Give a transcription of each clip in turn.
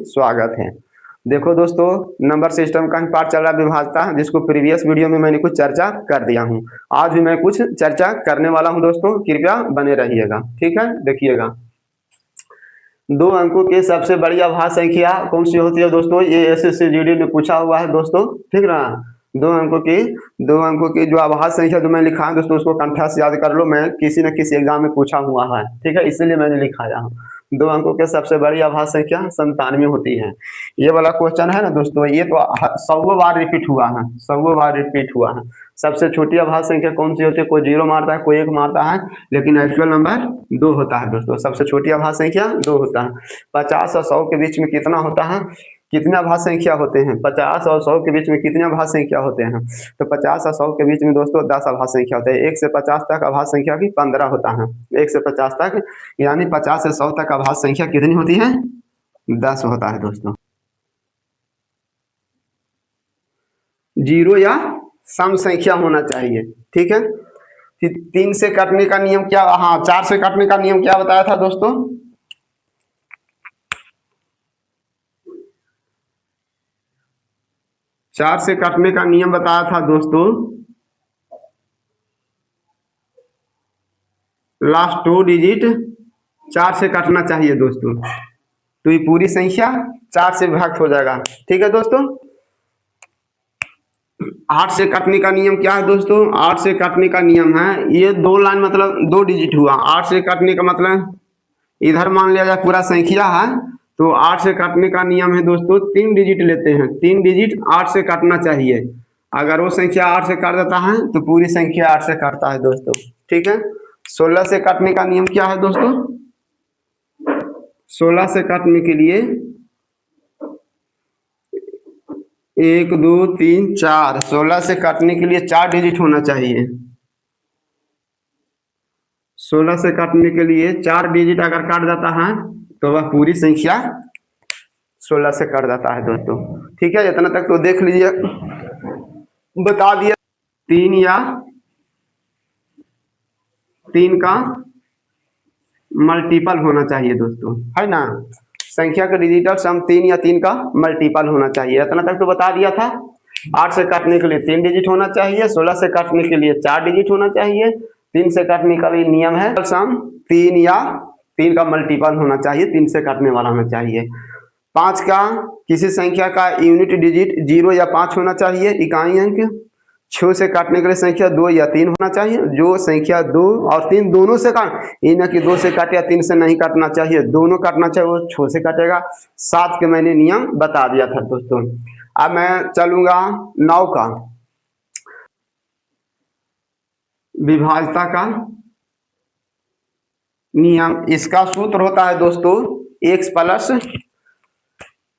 स्वागत है। देखो दोस्तों, नंबर सिस्टम का ही पार्ट चल रहा है विभाज्यता, जिसको प्रीवियस वीडियो में मैंने कुछ चर्चा कर दिया हूँ। आज भी मैं कुछ चर्चा करने वाला हूँ दोस्तों, कृपया बने रहिएगा। ठीक है, देखिएगा। दो अंकों की सबसे बड़ी अभाज्य संख्या कौन सी होती है दोस्तों? ये एसएससी जीडी ने पूछा हुआ है दोस्तों, ठीक ना। दो अंकों की जो अभाज्य संख्या जो मैं लिखा है दोस्तों, उसको कंठा से याद कर लो। मैं किसी न किसी एग्जाम में पूछा हुआ है, ठीक है, इसलिए मैंने लिखाया हूँ। दो अंकों की सबसे बड़ी अभाज्य संख्या 97 होती है। ये वाला क्वेश्चन है ना दोस्तों, ये तो 100 बार रिपीट हुआ है, 100 बार रिपीट हुआ है। सबसे छोटी अभाज्य संख्या कौन सी होती है? कोई 0 मारता है, कोई 1 मारता है, लेकिन एक्चुअल नंबर 2 होता है दोस्तों। सबसे छोटी अभाज्य संख्या 2 होता है। 50 और 100 के बीच में कितना होता है? कितने अभाज्य संख्या होते हैं? 50 और 100 के बीच में कितने अभाज्य संख्या होते हैं? तो 50 और 100 के बीच में दोस्तों 10 अभाज्य संख्या होते हैं। 1 से 50 तक अभाज्य संख्या की 15 होता है। 1 से 50 तक, यानी 50 से 100 तक अभाज्य संख्या कितनी होती है? 10 होता है दोस्तों। 0 या सम संख्या होना चाहिए, ठीक है। फिर 3 से काटने का नियम क्या? हाँ, 4 से काटने का नियम क्या बताया था दोस्तों? 4 से काटने का नियम बताया था दोस्तों, लास्ट 2 डिजिट 4 से काटना चाहिए दोस्तों, तो ये पूरी संख्या 4 से विभक्त हो जाएगा, ठीक है दोस्तों। 8 से काटने का नियम क्या है दोस्तों? 8 से काटने का नियम है, ये 2 लाइन मतलब 2 डिजिट हुआ। 8 से काटने का मतलब इधर मान लिया जाए पूरा संख्या है, तो 8 से काटने का नियम है दोस्तों, 3 डिजिट लेते हैं। 3 डिजिट 8 से काटना चाहिए। अगर वो संख्या 8 से काट देता है तो पूरी संख्या 8 से काटता है दोस्तों, ठीक है। 16 से काटने का नियम क्या है दोस्तों? 16 से काटने के लिए 1 2 3 4, 16 से काटने के लिए 4 डिजिट होना चाहिए। 16 से काटने के लिए 4 डिजिट अगर काट जाता है तो वह पूरी संख्या 16 से कट जाता है दोस्तों, ठीक है। इतना तक तो देख लीजिए, बता दिया। 3 या 3 का मल्टीपल होना चाहिए दोस्तों, है ना। संख्या का डिजिटल सम 3 या 3 का मल्टीपल होना चाहिए। इतना तक तो बता दिया था। 8 से काटने के लिए 3 डिजिट होना चाहिए, 16 से काटने के लिए 4 डिजिट होना चाहिए, 3 से काटने का भी नियम है सम 3 या 3 का मल्टीपल होना चाहिए, 3 से काटने वाला होना चाहिए। 5 का किसी संख्या का यूनिट डिजिट 0 या 5 होना चाहिए, इकाई अंक। 6 से काटने के लिए संख्या 2 या 3 होना चाहिए। जो संख्या 2 और 3 दोनों से काट, ये ना कि 2 से काटे या 3 से नहीं काटना चाहिए, दोनों काटना चाहिए, वो 6 से काटेगा। 7 के मैंने नियम बता दिया था दोस्तों। अब मैं चलूंगा 9 का, विभाज्यता का नियम। इसका सूत्र होता है दोस्तों x प्लस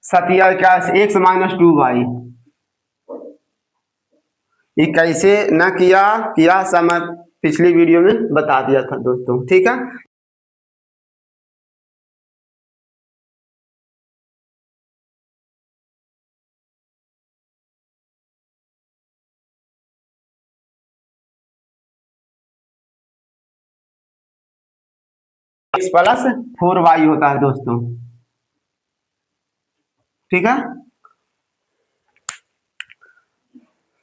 सतिया क्या, x माइनस 2y। ये कैसे न किया समय पिछली वीडियो में बता दिया था दोस्तों, ठीक है। x प्लस 4y होता है दोस्तों, ठीक है।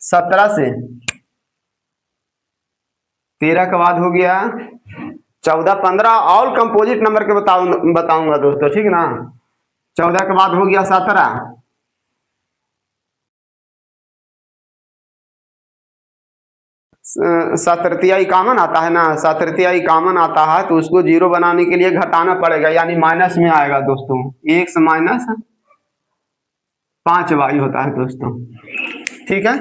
17 से 13 के बाद हो गया 14 15 ऑल कंपोजिट नंबर के बताऊंगा दोस्तों, ठीक ना। 14 के बाद हो गया 17। 7 कॉमन आता है ना, 7 कॉमन आता है तो उसको 0 बनाने के लिए घटाना पड़ेगा, यानी माइनस में आएगा दोस्तों। x माइनस 5y होता है दोस्तों, ठीक है।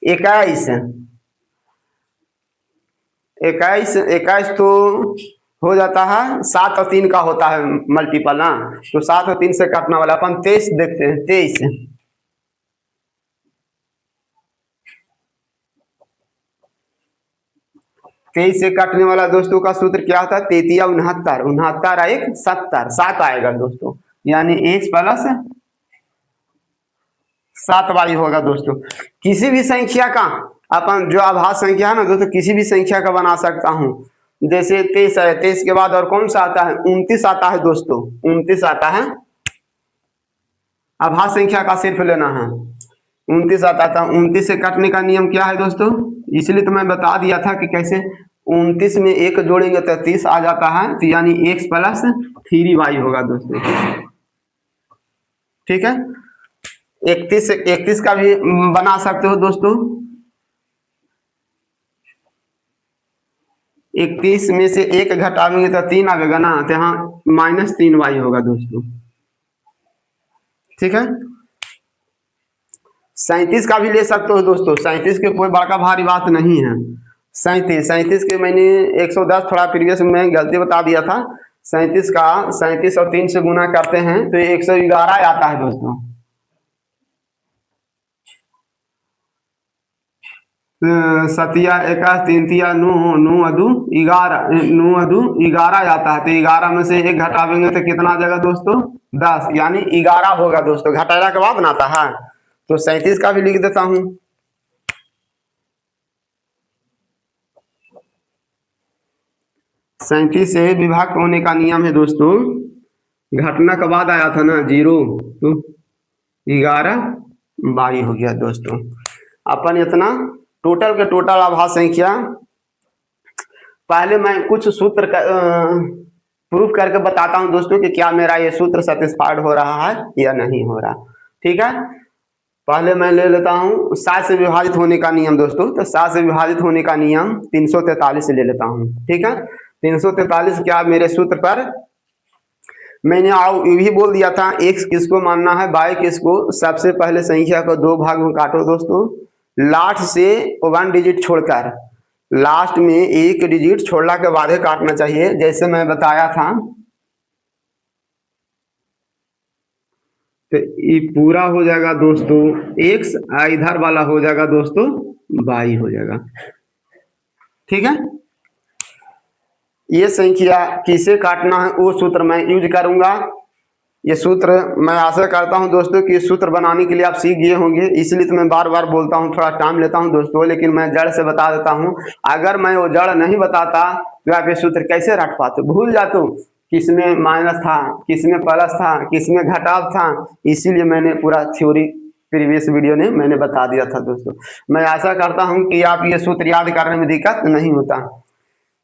21 तो हो जाता है 7 और 3 का होता है मल्टीपल ना, तो 7 और 3 से काटने वाला अपन 23 देखते हैं। 23 से काटने वाला दोस्तों का सूत्र क्या होता है? 33 69, 69 1 70, 7 आएगा दोस्तों, यानी x प्लस 7y होगा दोस्तों। किसी भी संख्या का अपन जो अभाज्य संख्या है ना दोस्तों, किसी भी संख्या का बना सकता हूँ। जैसे 23 है, 23 के बाद और कौन सा आता है? 29 आता है दोस्तों, 29 आता है। आभाज्य संख्या का सिर्फ लेना है। 29 आता था, 29 से काटने का नियम क्या है दोस्तों, इसलिए तो मैं बता दिया था कि कैसे 29 में एक जोड़ेंगे तो 30 आ जाता है, तो यानी x प्लस 3y होगा दोस्तों। ठीक है, 31 का भी बना सकते हो दोस्तों। 31 में से एक घटाएंगे तो 3 आएगा ना, तो यहाँ -3y होगा दोस्तों। ठीक है, 37 का भी ले सकते हो दोस्तों। 37 के कोई बड़का भारी बात नहीं है। 37 के मैंने 110 थोड़ा प्रीवियस में गलती बता दिया था। 37 का 37 और 3 से गुना करते हैं तो 111 आता है दोस्तों। सतिया एका 3 तिया 9 9 अदू 11 9 अदू 11 आता है, तो 11 में से एक घटावेंगे तो कितना आ जाएगा दोस्तों, 10, यानी 11 होगा दोस्तों। घटाने के बाद बनाता है, तो 37 का भी लिख देता हूं। सैंतीस से विभाग होने का नियम है दोस्तों, घटना के बाद आया था ना 0, तो 11 22 हो गया दोस्तों। अपन इतना टोटल के टोटल आभाज्य संख्या, पहले मैं कुछ सूत्र प्रूफ करके बताता हूं दोस्तों कि क्या मेरा ये सूत्र सेटिस्फाइड हो रहा है या नहीं हो रहा। ठीक है, पहले मैं ले लेता हूं 7 से विभाजित होने का नियम दोस्तों। तो 7 से विभाजित होने का नियम 343 से ले लेता हूं। ठीक है, 343 क्या मेरे सूत्र पर मैंने ये भी बोल दिया था, x किसको मानना है, y किसको। सबसे पहले संख्या को 2 भाग में काटो दोस्तों, लास्ट से 1 डिजिट छोड़कर, लास्ट में 1 डिजिट छोड़ने के बाद ही काटना चाहिए, जैसे मैं बताया था। तो ये पूरा हो जाएगा दोस्तों x, इधर वाला हो जाएगा दोस्तों y हो जाएगा। ठीक है, ये संख्या किसे काटना है वो सूत्र मैं यूज करूंगा। ये सूत्र मैं आशा करता हूं दोस्तों कि सूत्र बनाने के लिए आप सीख गए होंगे, इसलिए तो मैं बार बार बोलता हूं, थोड़ा टाइम लेता हूं दोस्तों, लेकिन मैं जड़ से बता देता हूं। अगर मैं वो जड़ नहीं बताता तो आप ये सूत्र कैसे रट पाते, भूल जाते हो किसमें माइनस था, किसमें प्लस था, किसमें घटाव था। इसीलिए मैंने पूरा थ्योरी प्रीवियस वीडियो में मैंने बता दिया था दोस्तों। मैं आशा करता हूं कि आप ये सूत्र याद करने में दिक्कत नहीं होता।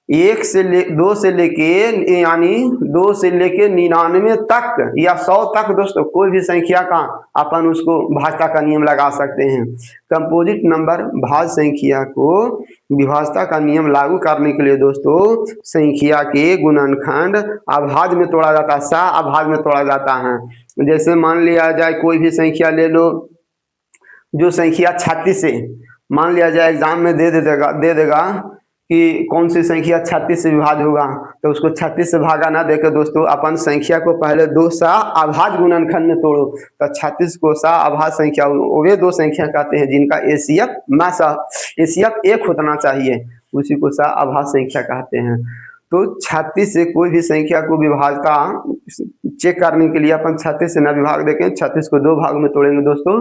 2 से लेके यानी 2 से लेके 99 तक या 100 तक दोस्तों, कोई भी संख्या का अपन उसको भाज्यता का नियम लगा सकते हैं। कंपोजिट नंबर भाज्य संख्या को विभाज्यता का नियम लागू करने के लिए दोस्तों, संख्या के गुणनखंड अभाज्य में तोड़ा जाता है, सा अभाज्य में तोड़ा जाता है। जैसे मान लिया जाए कोई भी संख्या ले लो, जो संख्या 36 से मान लिया जाए एग्जाम में दे देगा कि कौन सी संख्या 36 से विभाज्य होगा, तो उसको 36 से भागा ना देकर दोस्तों अपन संख्या को पहले 2 सा अभाज्य गुणनखंड में तोड़ो, तो 36 को सा अभाज्य संख्या, वे 2 संख्या कहते हैं जिनका एसीएफ 1 होना चाहिए, उसी को सा अभाज्य संख्या कहते हैं। तो 36 से कोई भी संख्या को विभाज्यता चेक करने के लिए अपन 36 से ना विभाग देखें, 36 को 2 भाग में तोड़ेंगे दोस्तों,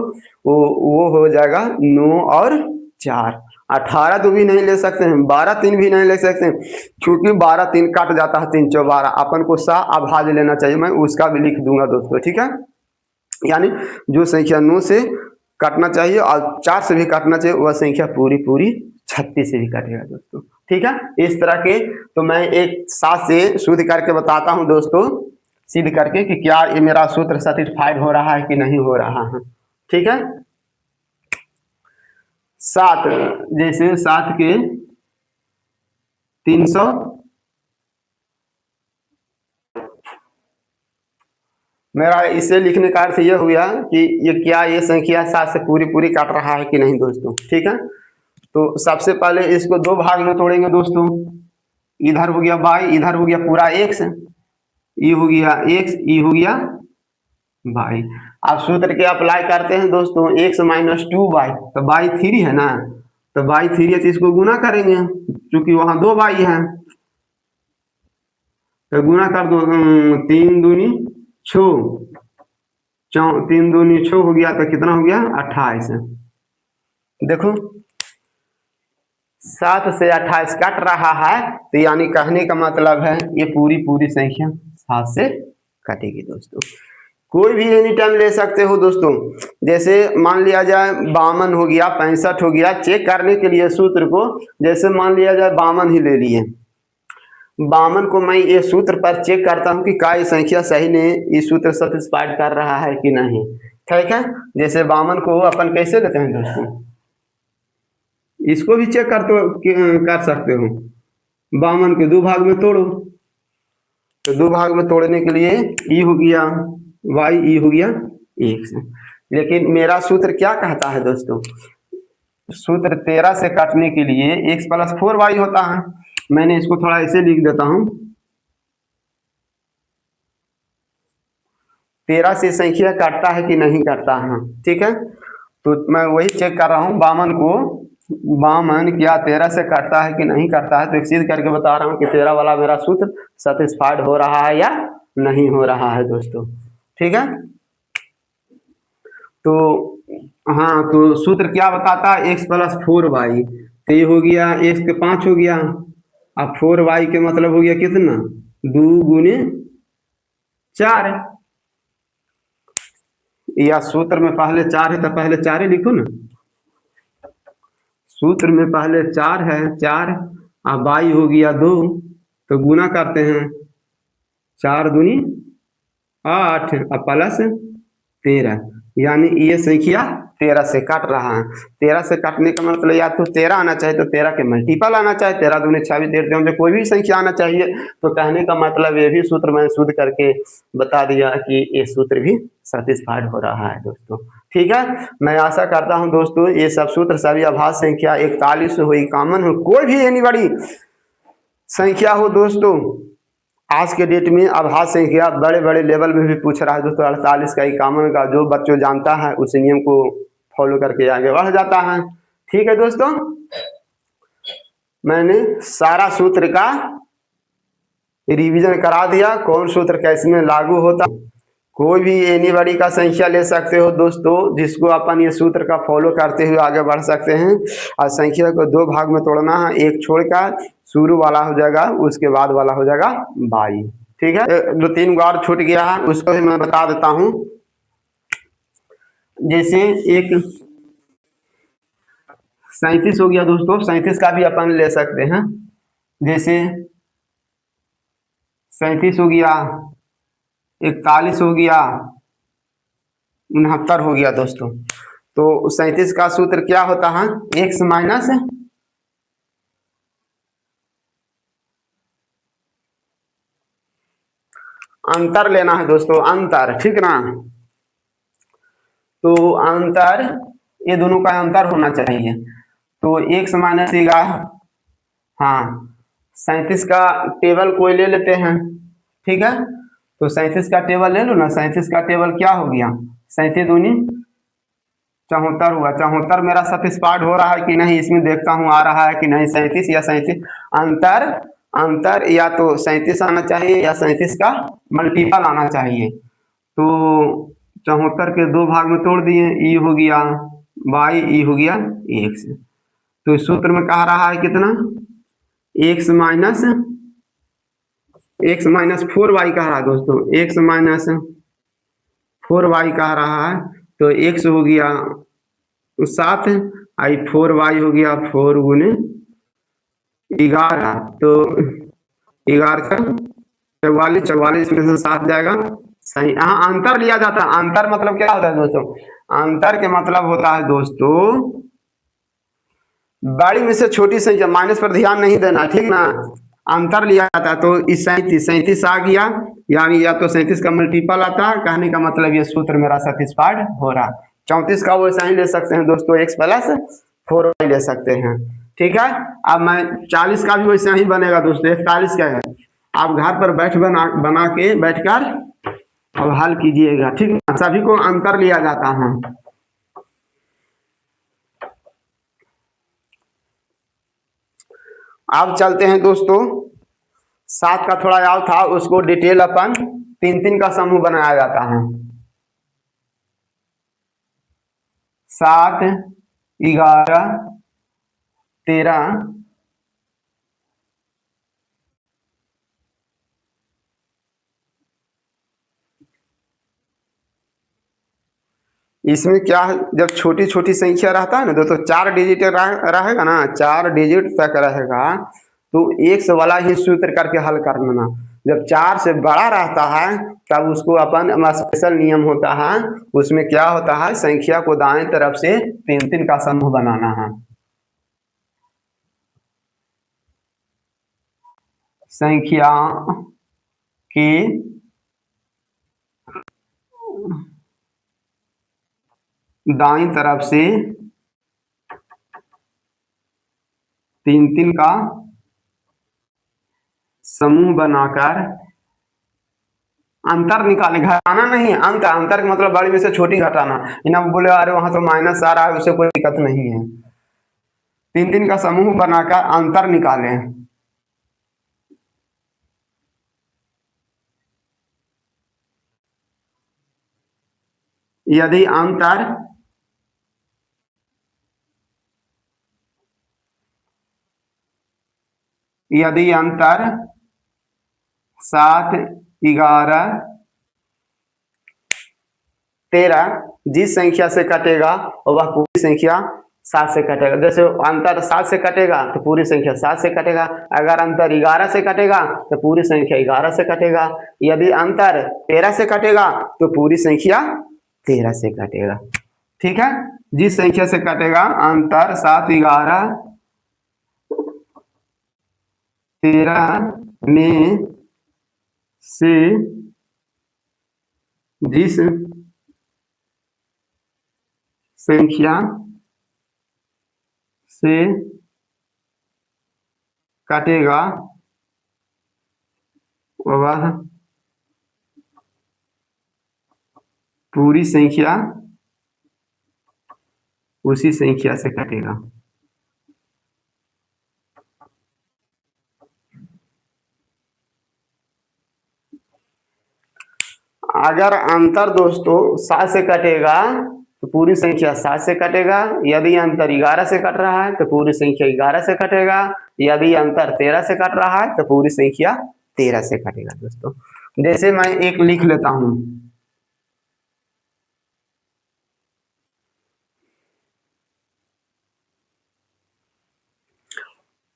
वो हो जाएगा 9 और 4। 18 तो भी नहीं ले सकते हैं, 12 3 भी नहीं ले सकते हैं, क्योंकि 12 3 काट जाता है, 3 4 12। अपन को सा अभाज्य लेना चाहिए, मैं उसका भी लिख दूंगा दोस्तों। ठीक है, यानी जो संख्या 9 से काटना चाहिए और 4 से भी काटना चाहिए, वह संख्या पूरी 36 से भी काटेगा दोस्तों। ठीक है, इस तरह के तो मैं एक 7 से शुद्ध करके बताता हूं दोस्तों, सिद्ध करके कि क्या ये मेरा सूत्र सेटिस्फाइड हो रहा है कि नहीं हो रहा है। ठीक है, 7 जैसे 7 के 300, मेरा इसे लिखने का अर्थ यह हुआ कि ये संख्या 7 से पूरी काट रहा है कि नहीं दोस्तों। ठीक है, तो सबसे पहले इसको 2 भाग में तोड़ेंगे दोस्तों, इधर हो गया y, इधर हो गया पूरा x, ये हो गया x, ये हो गया y। आप सूत्र के अप्लाई करते हैं दोस्तों, x माइनस 2y, तो y 3 है ना, तो y 3 है तो इसको गुना करेंगे, क्योंकि वहां 2 y है, तो गुना कर दो, 3 दूनी 6, 3 दूनी 6 हो गया, तो कितना हो गया 28। देखो 7 से 28 कट रहा है, तो यानी कहने का मतलब है ये पूरी संख्या 7 से कटेगी दोस्तों। कोई भी एनी टाइम ले सकते हो दोस्तों। जैसे मान लिया जाए 52 हो गया, 65 हो गया, चेक करने के लिए सूत्र को, जैसे मान लिया जाए 52 ही ले लिए, 52 को मैं ये सूत्र पर चेक करता हूँ कि क्या ये संख्या सही ने इस सूत्र सेटिस्फाइड कर रहा है कि नहीं। ठीक है, जैसे 52 को अपन कैसे लेते हैं दोस्तों, इसको भी चेक कर सकते हो। 52 के दो भाग में तोड़ो, तो दो भाग में तोड़ने के लिए ई हो गया वाई, ई हो गया एक्स। लेकिन मेरा सूत्र क्या कहता है दोस्तों, सूत्र 13 से काटने के लिए एक्स प्लस 4 वाई होता है। मैंने इसको थोड़ा ऐसे लिख देता हूँ, 13 से संख्या काटता है कि नहीं काटता है। ठीक है, तो मैं वही चेक कर रहा हूँ 52 को, 52 क्या 13 से काटता है कि नहीं काटता है, तो एक्सीड करके बता रहा हूँ कि 13 वाला मेरा सूत्र सेटिस्फाइड हो रहा है या नहीं हो रहा है दोस्तों। ठीक है, तो हाँ, तो सूत्र क्या बताता है, एक्स प्लस 4 वाई, तो ये हो गया एक्स के 5 हो गया, अब 4 वाई के मतलब हो गया कितना, 2 गुने 4। या सूत्र में पहले 4 है तो पहले 4 ही लिखो ना, सूत्र में पहले 4 है, 4 अब वाई हो गया 2, तो गुना करते हैं, 4 दूनी 8 और प्लस 13, यानी ये संख्या 13 से काट रहा है। 13 से काटने का मतलब या तो 13 आना चाहिए, तो 13 के मल्टीपल आना चाहिए, 13 दूनी 26, 13 मुझे कोई भी संख्या आना चाहिए। तो कहने का मतलब ये भी सूत्र मैंने शुद्ध करके बता दिया कि ये सूत्र भी सेटिस्फाइड हो रहा है दोस्तों। ठीक है, मैं आशा करता हूं दोस्तों ये सब सूत्र सभी अभाज्य संख्या 41 हो, कॉमन हो, कोई भी एनी बड़ी संख्या हो दोस्तों, आज के डेट में अभाज्य संख्या बड़े बड़े लेवल में भी पूछ रहा है दोस्तों। 48 का कॉमन का जो बच्चों जानता है उस नियम को फॉलो करके आगे बढ़ जाता है। ठीक है दोस्तों, मैंने सारा सूत्र का रिवीजन करा दिया, कौन सूत्र कैसे में लागू होता। कोई भी एनीबॉडी का संख्या ले सकते हो दोस्तों, जिसको अपन ये सूत्र का फॉलो करते हुए आगे बढ़ सकते हैं। और संख्या को दो भाग में तोड़ना है, एक छोड़कर शुरू वाला हो जाएगा, उसके बाद वाला हो जाएगा बाई। ठीक है, दो तीन बार छूट गया है, उसको भी मैं बता देता हूँ। जैसे एक 37 हो गया दोस्तों, 37 का भी अपन ले सकते हैं। जैसे 37 हो गया, 41 हो गया, 69 हो गया दोस्तों। तो 37 का सूत्र क्या होता है, एक्स माइनस अंतर लेना है दोस्तों, अंतर, ठीक ना। तो अंतर, ये दोनों का अंतर होना चाहिए, तो एक्स माइनस 11, हाँ 37 का टेबल कोई ले लेते हैं। ठीक है, तो 37 का टेबल ले लो ना, 37 का टेबल क्या हो गया, 37 दूनी 74 हुआ। 74 मेरा सेटिस्फाइड हो रहा है कि नहीं, इसमें देखता हूँ आ रहा है कि नहीं, 37 या 37 अंतर, अंतर या तो 37 आना चाहिए या 37 का मल्टीपल आना चाहिए। तो 74 के दो भाग में तोड़ दिए, ई हो गया वाई, ई हो गया एक्स। तो इस सूत्र में कह रहा है कितना, एक्स माइनस 4 वाई कह रहा है दोस्तों, एक्स माइनस 4 वाई कह रहा है। तो एक्स हो गया 7, आई 4 वाई हो गया 4 गुने 11, तो 11 का 44, 44 में से 7 जाएगा, सही। हाँ, अंतर लिया जाता है, अंतर मतलब क्या होता है दोस्तों, अंतर के मतलब होता है दोस्तों बड़ी में से छोटी संख्या, माइनस पर ध्यान नहीं देना, ठीक ना। अंतर लिया जाता है, तो इस 37 आ गया, यानी या तो 37 का मल्टीपल आता है, कहने का मतलब ये सूत्र मेरा सेटिस्फाइड हो रहा। 34 का वैसा ही ले सकते हैं दोस्तों, एक्स प्लस 4 ले सकते हैं। ठीक है, अब मैं 40 का भी वैसा ही बनेगा दोस्तों, 41 का है। आप घर पर बना के बैठकर अब हल कीजिएगा, ठीक है, सभी को अंतर लिया जाता है। अब चलते हैं दोस्तों, 7 का थोड़ा याद था, उसको डिटेल अपन 3 3 का समूह बनाया जाता है। 7, 11, 13, इसमें क्या है, जब छोटी छोटी संख्या रहता है ना दोस्तों, 4 डिजिट रहेगा ना, 4 डिजिट तक रहेगा, तो एक से वाला ही सूत्र करके हल करना। जब 4 से बड़ा रहता है तब उसको अपन स्पेशल नियम होता है, उसमें क्या होता है, संख्या को दाएं तरफ से 3 का समूह बनाना है। संख्या की दाईं तरफ से 3 का समूह बनाकर अंतर निकाले, घटाना नहीं, अंतर का मतलब बड़ी में से छोटी घटाना। इन्हें बोले अरे वहां तो माइनस आ रहा है, उसे कोई दिक्कत नहीं है। 3 का समूह बनाकर अंतर निकाले। यदि अंतर यदि अंतर 7, 11, 13 जिस संख्या से कटेगा वह पूरी संख्या 7 से कटेगा। जैसे अंतर 7 से कटेगा तो पूरी संख्या 7 से कटेगा। अगर अंतर 11 से कटेगा तो पूरी संख्या 11 से कटेगा। यदि अंतर 13 से कटेगा तो पूरी संख्या 13 से कटेगा। ठीक है, जिस संख्या से कटेगा अंतर 7, 11, 13 में से जिस संख्या से कटेगा वह पूरी संख्या उसी संख्या से कटेगा। अगर अंतर दोस्तों 7 से कटेगा तो पूरी संख्या 7 से कटेगा। यदि अंतर 11 से कट रहा है तो पूरी संख्या 11 से कटेगा। यदि अंतर 13 से कट रहा है तो पूरी संख्या 13 से कटेगा दोस्तों। जैसे मैं एक लिख लेता हूं,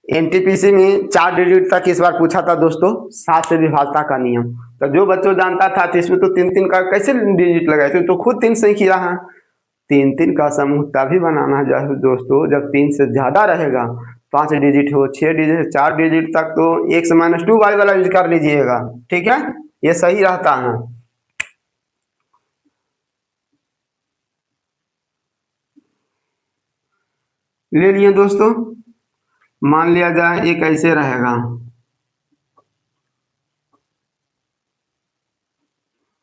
एनटीपीसी में 4 डिजिट तक इस बार पूछा था दोस्तों, 7 से विभाजता का नियम। तो जो बच्चों जानता था तो इसमें तो 3 का कैसे डिजिट लगाए, तो खुद 3 संख्या है। 3 का समूह तभी बनाना है दोस्तों जब 3 से ज्यादा रहेगा, 5 डिजिट हो, 6 डिजिट, 4 डिजिट तक तो x - 2 y वाला यूज कर लीजिएगा। ठीक है, ये सही रहता है। ले लिए दोस्तों, मान लिया जाए ये कैसे रहेगा।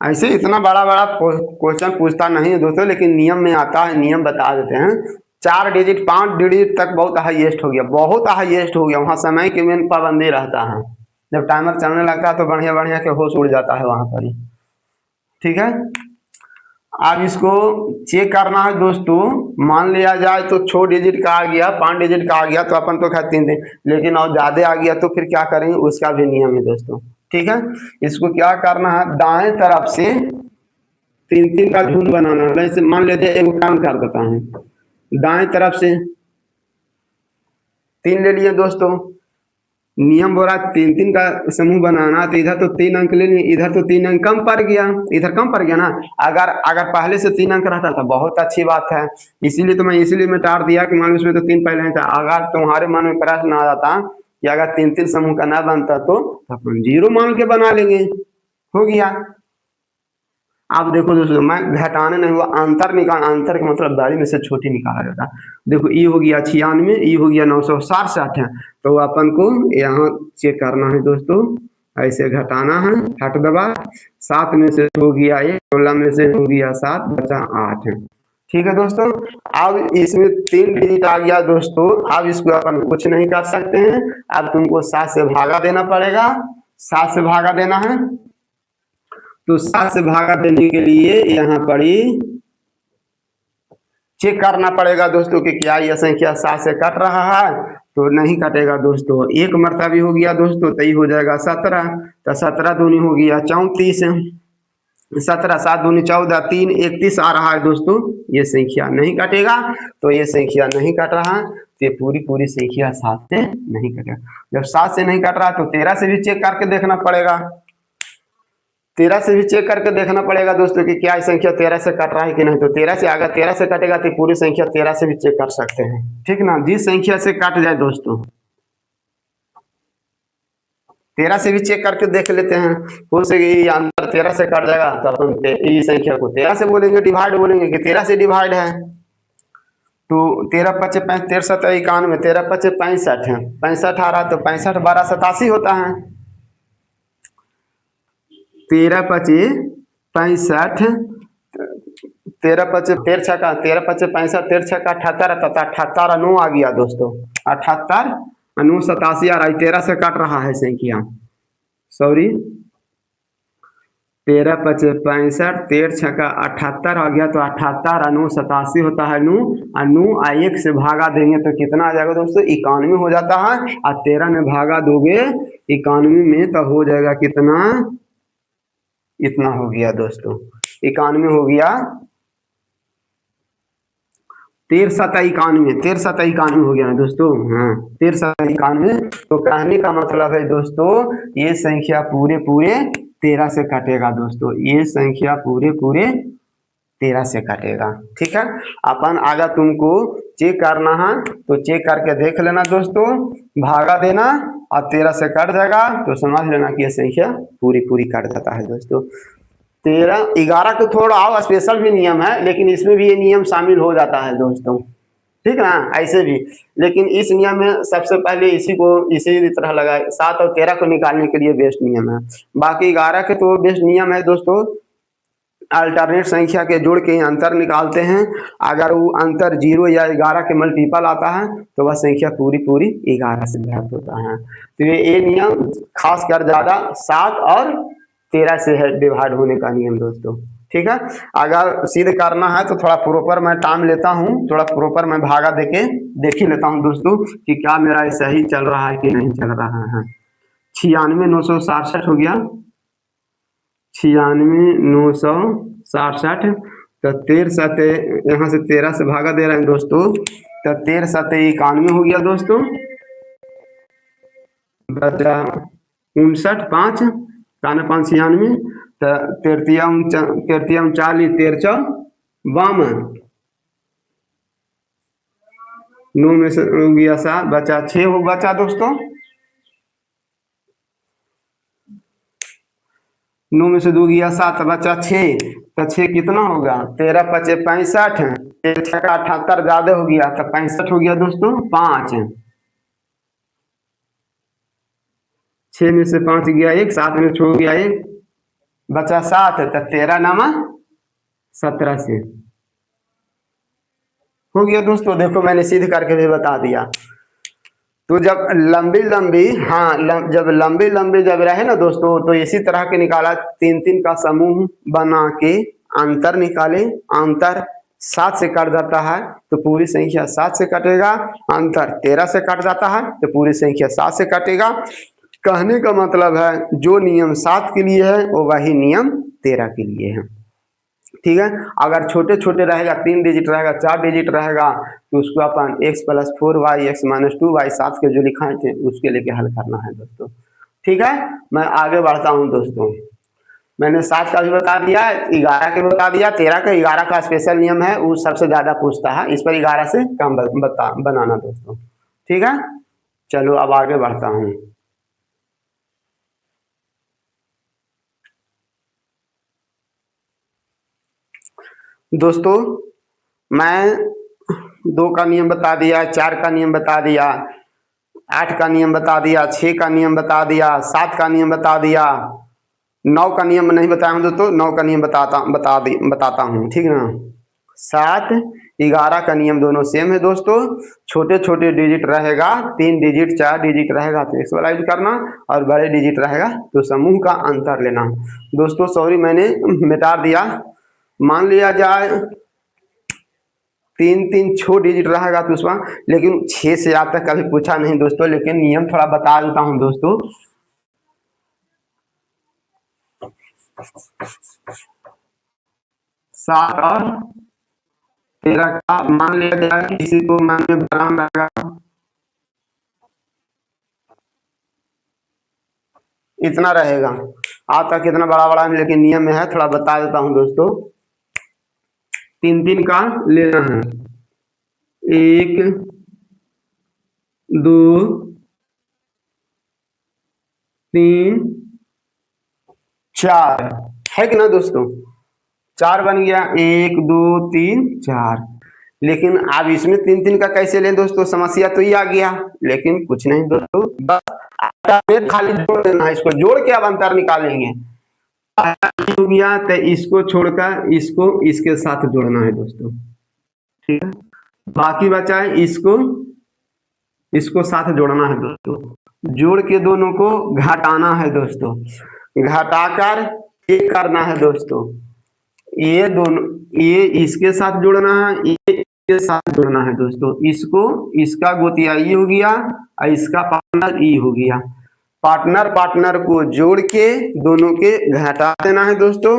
ऐसे इतना बड़ा बड़ा क्वेश्चन पूछता नहीं है दोस्तों, लेकिन नियम में आता है, नियम बता देते हैं। 4 डिजिट 5 डिजिट तक बहुत हाईएस्ट हो गया, बहुत हाईएस्ट हो गया। वहां समय की मेन पाबंदी रहता है। जब टाइमर चलने लगता है तो बढ़िया बढ़िया के होश उड़ जाता है वहां पर ही। ठीक है, अब इसको चेक करना है दोस्तों। मान लिया जाए तो 6 डिजिट का आ गया, 5 डिजिट का आ गया तो अपन तो खैर 3 दिन, लेकिन और ज्यादा आ गया तो फिर क्या करेंगे, उसका भी नियम है दोस्तों। ठीक है, इसको क्या करना है, दाएं तरफ से 3 का झुंड बनाना है। वैसे मान लेते हैं, एक काम कर देता है, दाएं तरफ से 3 ले लिए दोस्तों। नियम बोला 3 का समूह बनाना, तो इधर तो 3 अंक ले लिए, इधर तो 3 अंक कम पड़ गया, इधर कम पड़ गया ना। अगर अगर पहले से 3 अंक रहता तो बहुत अच्छी बात है, इसीलिए तो मैं इसीलिए मिटा दिया कि मान लो इसमें तो 3 पहले नहीं था। अगर तुम्हारे मन में प्रश्न आ जाता कि अगर 3 समूह का ना बनता तो अपन 0 मान के बना लेंगे, हो गया। अब देखो दोस्तों, मैं घटाने नहीं हुआ, अंतर निकाल, अंतर का मतलब बड़ी में से छोटी निकाला जाता है। देखो ई हो गया 96, ई हो गया 960 है, तो अपन को यहाँ चेक करना है दोस्तों, ऐसे घटाना है, हट दबा। 7 में से हो गया 1, 16 में से हो गया 7, बचा 8 है। ठीक है दोस्तों, अब इसमें 3 डिजिट आ गया दोस्तों। अब इसको अपन कुछ नहीं कर सकते हैं, अब तुमको 7 से भागा देना पड़ेगा। 7 से भागा देना है, तो 7 से भागा देने के लिए यहाँ पर ही चेक करना पड़ेगा दोस्तों कि क्या यह संख्या 7 से कट रहा है, तो नहीं कटेगा दोस्तों। एक मरतबा भी हो गया दोस्तों, तो ये हो जाएगा 17, तो 17 दूनी हो गया 34। 17, 7 दूनी 14, 3 31 आ रहा है दोस्तों। ये संख्या नहीं कटेगा, तो ये संख्या नहीं कट रहा है, तो ये पूरी पूरी संख्या 7 से नहीं कटेगा। जब 7 से नहीं कट रहा तो 13 से भी चेक करके देखना पड़ेगा। 13 से भी चेक करके देखना पड़ेगा दोस्तों कि क्या ये संख्या 13 से कट रहा है कि नहीं। तो 13 से अगर 13 से कटेगा तो पूरी संख्या 13 से भी चेक कर सकते हैं, ठीक ना। जिस संख्या से कट जाए दोस्तों, 13 से भी चेक करके देख लेते हैं। हो सके अंतर 13 से कट जाएगा तो अपन इस संख्या को 13 से बोलेंगे, डिवाइड बोलेंगे कि 13 से डिवाइड है। तो 13 पचे 13 सत्तर 91, 13 पचे 65 है, 65 आ रहा तो 65 12 87 होता है। 13 पचे 65, 13 पचे 13 छक्का 13 पचे 65, 13 छक्का 78 आता था, 78 9 आ गया दोस्तों, 78 9 87 आ रहा है। 13 से कट रहा है संख्या, सॉरी 13 पचे 65, 13 छक्का 78 आ गया, तो 78 9 87 होता है। नू और नू 1 से भागा देंगे तो कितना आ जाएगा दोस्तों, 91 हो जाता है। और 13 में भागा दोगे 91 में तो हो जाएगा कितना, इतना हो गया दोस्तों, 91 हो गया, 13 7 91, 13 7 91 हो गया दोस्तों। हाँ 13 7 91। तो कहने का मतलब है दोस्तों, ये संख्या पूरे पूरे 13 से कटेगा दोस्तों, ये संख्या पूरे पूरे 13 से कटेगा, ठीक है। अपन अगर तुमको चेक करना है तो चेक करके देख लेना दोस्तों, भागा देना और 13 से कट जाएगा तो समझ लेना कि ये संख्या पूरी पूरी कट जाता है दोस्तों। 13 11 को थोड़ा और स्पेशल भी नियम है, लेकिन इसमें भी ये नियम शामिल हो जाता है दोस्तों, ठीक ना, ऐसे भी। लेकिन इस नियम में सबसे पहले इसी को इसी तरह लगाए, 7 और 13 को निकालने के लिए बेस्ट नियम है। बाकी 11 के तो बेस्ट नियम है दोस्तों, अल्टरनेट संख्या के जोड़ के अंतर निकालते हैं। अगर वो अंतर 0 या 11 के मल्टीपल आता है तो वह संख्या पूरी पूरी 11 से विभक्त होता है। तो ये नियम खास कर ज्यादा 7 और 13 से है डिवाइड होने का नियम दोस्तों, ठीक है। अगर सिद्ध करना है तो थोड़ा प्रॉपर मैं टाइम लेता हूँ, थोड़ा प्रॉपर मैं भागा देके देख ही लेता हूँ दोस्तों कि क्या मेरा सही चल रहा है कि नहीं चल रहा है। 96 967 हो गया, 96 967। तो 13 7 यहाँ से 13 से भागा दे रहे हैं दोस्तों, तो 13 7 91 हो गया दोस्तों, बचा 59 5 काना 5 96। तो 33 40 13 52, 9 में से हो गया 7, बचा 6 हो बचा दोस्तों, 9 में से 2 गया 7, बचा 6। तो 6 कितना होगा, 13 पचे 65, 13 छक्का 78 ज्यादा हो गया तो 65 हो गया दोस्तों 5। 6 में से 5 गया 1, 7 में छोड़ गया 1, बचा 7। तो 13 नामा 17 से हो गया दोस्तों। देखो मैंने सिद्ध करके भी बता दिया। तो जब लंबी लंबी जब लंबी लंबी जब रहे ना दोस्तों, तो इसी तरह के निकाला, 3 3 का समूह बना के अंतर निकाले, अंतर 7 से कट जाता है तो पूरी संख्या 7 से कटेगा, अंतर 13 से कट जाता है तो पूरी संख्या 7 से कटेगा। कहने का मतलब है जो नियम 7 के लिए है वो वही नियम 13 के लिए है, ठीक है। अगर छोटे छोटे रहेगा, 3 डिजिट रहेगा, 4 डिजिट रहेगा, तो उसको अपन x + 4y x - 2y 7 के जो लिखाए थे उसके लेके हल करना है दोस्तों, ठीक है। मैं आगे बढ़ता हूँ दोस्तों, मैंने 7 का भी बता दिया, 11 का बता दिया, 13 का 11 का स्पेशल नियम है, वो सबसे ज्यादा पूछता है, इस पर 11 से कम बनाना दोस्तों, ठीक है। चलो अब आगे बढ़ता हूँ दोस्तों। मैं 2 का नियम बता दिया, 4 का नियम बता दिया, 8 का नियम बता दिया, 6 का नियम बता दिया, 7 का नियम बता दिया, 9 का नियम नहीं बताया हूँ दोस्तों, 9 का नियम बताता हूँ, ठीक है ना। 7 11 का नियम दोनों सेम है दोस्तों, छोटे छोटे डिजिट रहेगा, 3 डिजिट 4 डिजिट रहेगा तो एक्सवालाइज करना, और बड़े डिजिट रहेगा तो समूह का अंतर लेना दोस्तों। सॉरी मैंने मिटा दिया, मान लिया जाए 3 3 6 डिजिट रहेगा तो उसमें, लेकिन 6 से आज तक कभी पूछा नहीं दोस्तों, लेकिन नियम थोड़ा बता देता हूँ दोस्तों। 7 और 13 का मान लिया गया, किसी को मान में बराम रहेगा, इतना रहेगा। आता कितना बड़ा बड़ा है, लेकिन नियम में है, थोड़ा बता देता हूं दोस्तों। 3 का लेना है, 1 2 3 4 है कि ना दोस्तों, 4 बन गया, 1 2 3 4। लेकिन अब इसमें 3 का कैसे लें दोस्तों, समस्या तो ये आ गया। लेकिन कुछ नहीं दोस्तों, बस खाली जोड़ देना है, इसको जोड़ के अब अंतर निकालेंगे। हो गया तो इसको छोड़कर इसको इसके साथ जोड़ना है दोस्तों, ठीक है। बाकी बचा है इसको साथ जोड़ना है दोस्तों, जोड़ के दोनों को घटाना है दोस्तों, घटाकर एक करना है दोस्तों। ये दोनों, ये इसके साथ जोड़ना है, ये इसके साथ जोड़ना है दोस्तों। इसको इसका गोतिया ई हो गया और इसका पार्टनर ई हो गया। पार्टनर को जोड़ के दोनों के घटा देना है दोस्तों।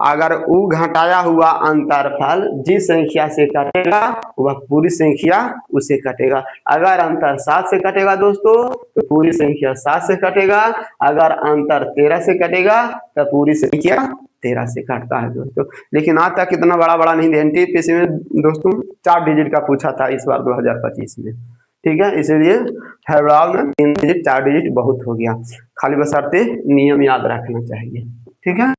अगर वो घटाया हुआ अंतरफल जिस संख्या से कटेगा वह पूरी संख्या उसे कटेगा। अगर अंतर 7 से कटेगा दोस्तों तो पूरी संख्या 7 से कटेगा। अगर अंतर 13 से कटेगा तो पूरी संख्या 13 से कटता है दोस्तों। लेकिन आज तक इतना बड़ा बड़ा नहीं, एनटीपीसी में दोस्तों 4 डिजिट का पूछा था इस बार 2025 में, ठीक है। इसलिए हैवराल में 3 डिजिट 4 डिजिट बहुत हो गया, खाली बशर्ते नियम याद रखना चाहिए, ठीक है।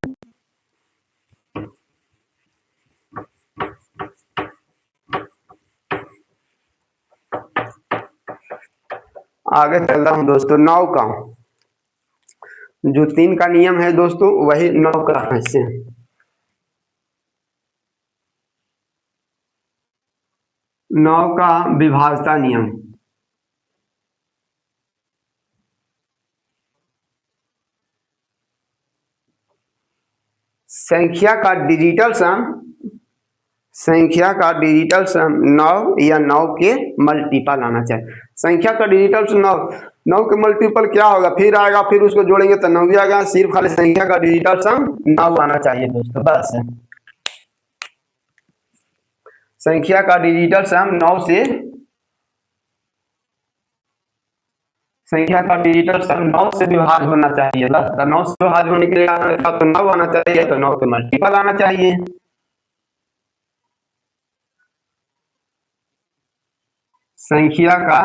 आगे चल रहा हूं दोस्तों, 9 का जो 3 का नियम है दोस्तों वही 9 का ऐसे 9 का विभाजता नियम। संख्या का डिजिटल सम 9 या 9 के मल्टीपल आना चाहिए। संख्या का डिजिटल सम 9 के मल्टीपल क्या होगा, फिर आएगा, फिर उसको जोड़ेंगे तो 9 भी आएगा। सिर्फ खाली संख्या का डिजिटल सम 9 आना चाहिए दोस्तों, बस। संख्या का डिजिटल सम 9 से, संख्या का डिजिटल सम 9 से विभाज्य होना चाहिए, बस। 9 से विभाज्य होने के लिए तो 9 आना चाहिए, तो 9 के मल्टीपल आना चाहिए। संख्या का,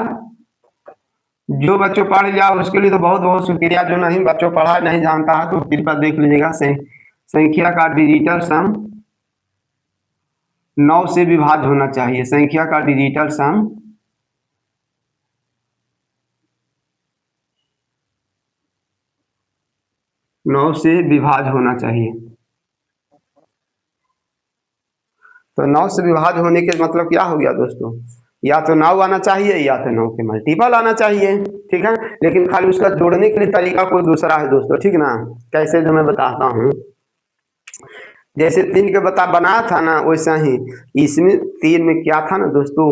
जो बच्चों पढ़ लिया उसके लिए तो बहुत बहुत शुक्रिया, जो नहीं बच्चों पढ़ा नहीं जानता है तो कृपया देख लीजिएगा। संख्या का डिजिटल सम 9 से विभाज्य होना चाहिए। संख्या का डिजिटल सम 9 से विभाज्य होना चाहिए। तो 9 से विभाज्य होने के मतलब क्या हो गया दोस्तों, या तो 9 आना चाहिए या तो 9 के मल्टीपल आना चाहिए, ठीक है। लेकिन खाली उसका जोड़ने के लिए तरीका कोई दूसरा है दोस्तों, ठीक ना। कैसे जो मैं बताता हूँ, जैसे 3 के बनाया था ना वैसा ही इसमें 3 में क्या था ना दोस्तों,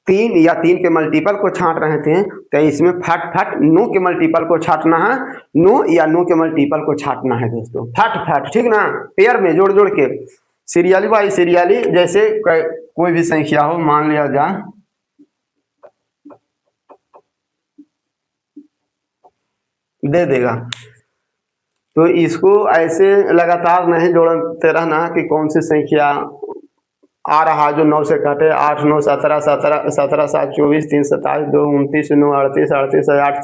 3 या 3 के मल्टीपल को छांट रहे थे, तो इसमें फट फट 9 के मल्टीपल को छांटना है, 9 या 9 के मल्टीपल को छांटना है दोस्तों, फट फट, ठीक ना। पेयर में जोड़ जोड़ के सीरियली बाई सीरियली, जैसे कोई भी संख्या हो, मान लिया जाए दे देगा, तो इसको ऐसे लगातार नहीं जोड़ते रहना कि कौन सी संख्या आ रहा जो 9 से कटे। 8 9 17 17 17 7 24 3 27 2 29 9 38 38 8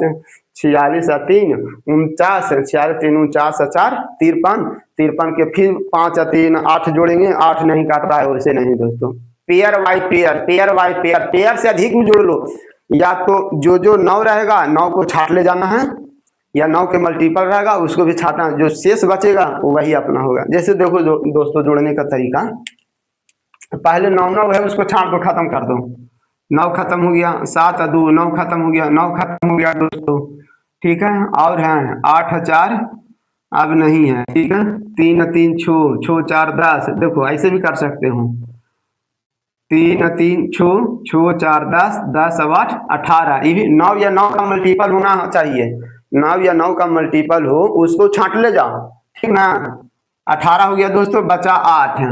46 3 49 46 3 49 4 53 53 के फिर 5 3 8 जोड़ेंगे, 8 नहीं काट रहा है वैसे नहीं दोस्तों। Pair by pair, pair by pair, pair से अधिक भी जोड़ लो, या तो जो 9 रहेगा 9 को छाट ले जाना है, या 9 के मल्टीपल रहेगा उसको भी छाटना, जो शेष बचेगा वही अपना होगा। जैसे देखो दोस्तों जोड़ने का तरीका, पहले 9 है उसको छाट दो, खत्म कर दो, 9 खत्म हो गया, 7 2 9 खत्म हो गया, 9 खत्म हो गया दोस्तों, ठीक है। और है 8 4 अब नहीं है, ठीक है। 3 3 छो 4 10, देखो ऐसे भी कर सकते हो, 3 3 छो 4 10 10 8 18, ये भी 9 या 9 का मल्टीपल होना चाहिए। 9 या 9 का मल्टीपल हो उसको छाट ले जाओ, ठीक ना। 18 हो गया दोस्तों, बचा 8 है,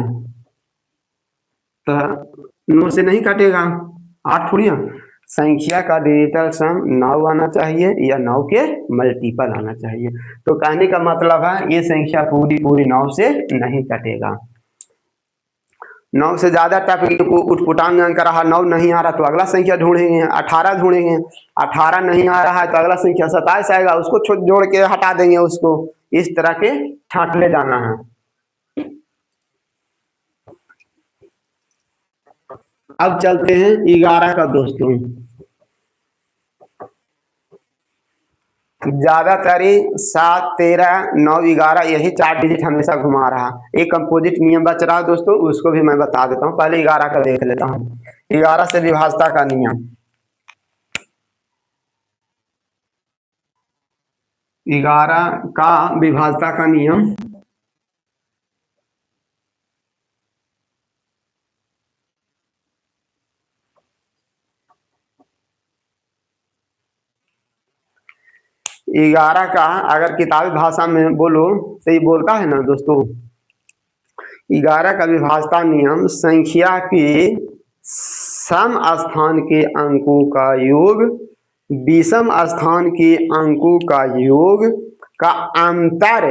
तो 9 से नहीं कटेगा, 8 थोड़ी है। संख्या का डिजिटल सम 9 आना चाहिए या 9 के मल्टीपल आना चाहिए। तो कहने का मतलब है ये संख्या पूरी पूरी 9 से नहीं कटेगा। 9 से ज्यादा टप को उठपुटांग अंक रहा, 9 नहीं आ रहा तो अगला संख्या ढूंढेंगे, 18 ढूंढेंगे, 18 नहीं आ रहा है तो अगला संख्या 27 आएगा, उसको जोड़ के हटा देंगे उसको। इस तरह के छांट ले जाना है। अब चलते हैं 11 का दोस्तों। ज्यादातर 7, 13, 9, 11 यही 4 डिजिट हमेशा घुमा रहा। एक कंपोजिट नियम बच रहा है दोस्तों, उसको भी मैं बता देता हूँ। पहले 11 का देख लेता हूँ। 11 से विभाजता का नियम। 11 का विभाजता का नियम। ग्यारह का अगर किताबी भाषा में बोलो तो ये बोलता है ना दोस्तों, 11 का विभाजता नियम संख्या के सम स्थान के अंकों का योग विषम स्थान के अंकों का योग का अंतर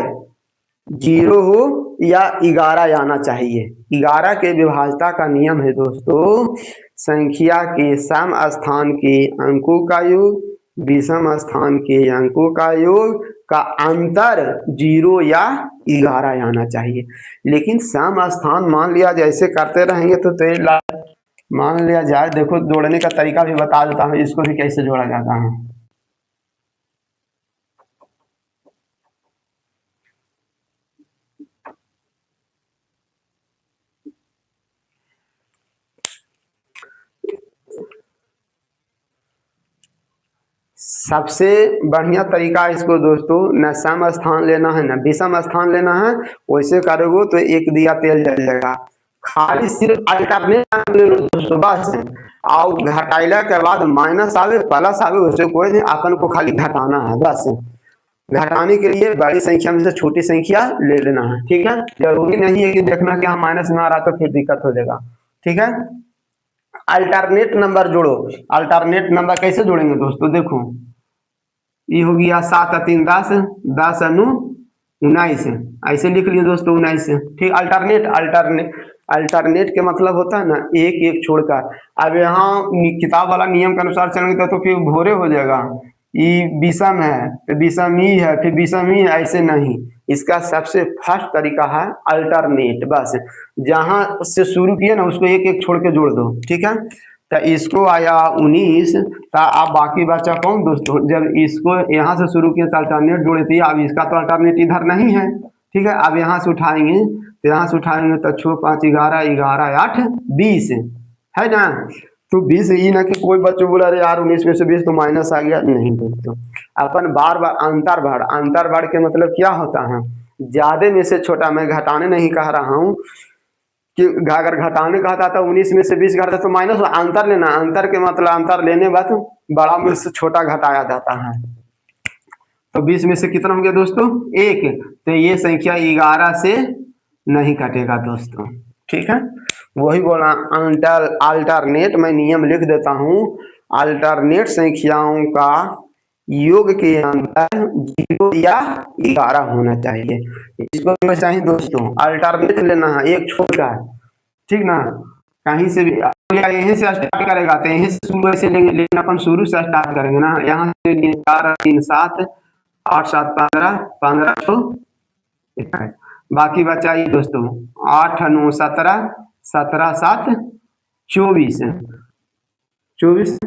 0 हो या 11 आना चाहिए। 11 के विभाजता का नियम है दोस्तों, संख्या के सम स्थान के अंकों का योग विषम स्थान के अंकों का योग का अंतर 0 या 11 आना चाहिए। लेकिन सम स्थान मान लिया जैसे करते रहेंगे तो मान लिया जाए, देखो जोड़ने का तरीका भी बता देता हूँ, इसको भी कैसे जोड़ा जाता है। सबसे बढ़िया तरीका इसको दोस्तों, न सम स्थान लेना है न विषम स्थान लेना है। वैसे करोगे तो एक दिया तेल जल जाएगा। खाली सिर्फ अल्टरनेट ले लो दोस्तों बस। और घटाइला के बाद माइनस आवे प्लस आवे उससे कोई नहीं, अपन को खाली घटाना है बस। घटाने के लिए बड़ी संख्या में से छोटी संख्या ले लेना है, ठीक है। जरूरी नहीं है कि देखना कि हाँ माइनस में आ रहा तो फिर दिक्कत हो जाएगा, ठीक है। अल्टरनेट नंबर जोड़ो। अल्टरनेट नंबर कैसे जोड़ेंगे दोस्तों, देखो ये हो गया 7 और 3 10, 10 अनु 19, ऐसे लिख लिए दोस्तों 19। ठीक, अल्टरनेट अल्टरनेट अल्टरनेट के मतलब होता है ना एक एक छोड़कर। अब यहाँ किताब वाला नियम के अनुसार चलेंगे तो फिर भोरे हो जाएगा। ये विषम है तो विषम ही है, फिर विषम ही है, ऐसे नहीं। इसका सबसे फर्स्ट तरीका है अल्टरनेट, बस जहां से शुरू किए ना उसको एक एक छोड़ के जोड़ दो, ठीक है। तो इसको आया 19, तो आप बाकी बचा कौन दोस्तों, जब इसको यहाँ से शुरू किए तो अल्टरनेट जोड़े थे, अब इसका तो अल्टरनेट इधर नहीं है, ठीक है। अब यहाँ से उठाएंगे तो यहाँ से उठाएंगे तो 6 5 11, 11 8 20 है ना। तो 20 ये ना कि कोई बच्चों बोला अरे यार 19 में से 20 तो माइनस आ गया, नहीं दोस्तों। अपन बार बार अंतर बढ़ के मतलब क्या होता है, ज्यादा में से छोटा, मैं घटाने नहीं कह रहा हूँ कि अगर घटाने का था तो 19 में से 20 घटा तो माइनस अंतर लेना, अंतर के मतलब अंतर लेने बाद बड़ा में से छोटा घटाया जाता है। तो 20 में से कितना हो गया दोस्तों, 1। तो ये संख्या 11 से नहीं कटेगा दोस्तों, ठीक है। वही बोला अल्टरनेट, मैं नियम लिख देता हूँ। अल्टरनेट संख्याओं का योग के अंदर 0 या 11 होना चाहिए। इसको चाहिए दोस्तों, अल्टरनेट लेना है एक छोटा, ठीक ना। कहीं से भी यहीं से स्टार्ट करेगा तो यहीं से शुरू ऐसे लेंगे, लेकिन अपन शुरू से स्टार्ट करेंगे ना। यहाँ से 4 3 7 8 7 15 15 6 21, बाकी बचा ये दोस्तों 8 9 17 17 7 24 24।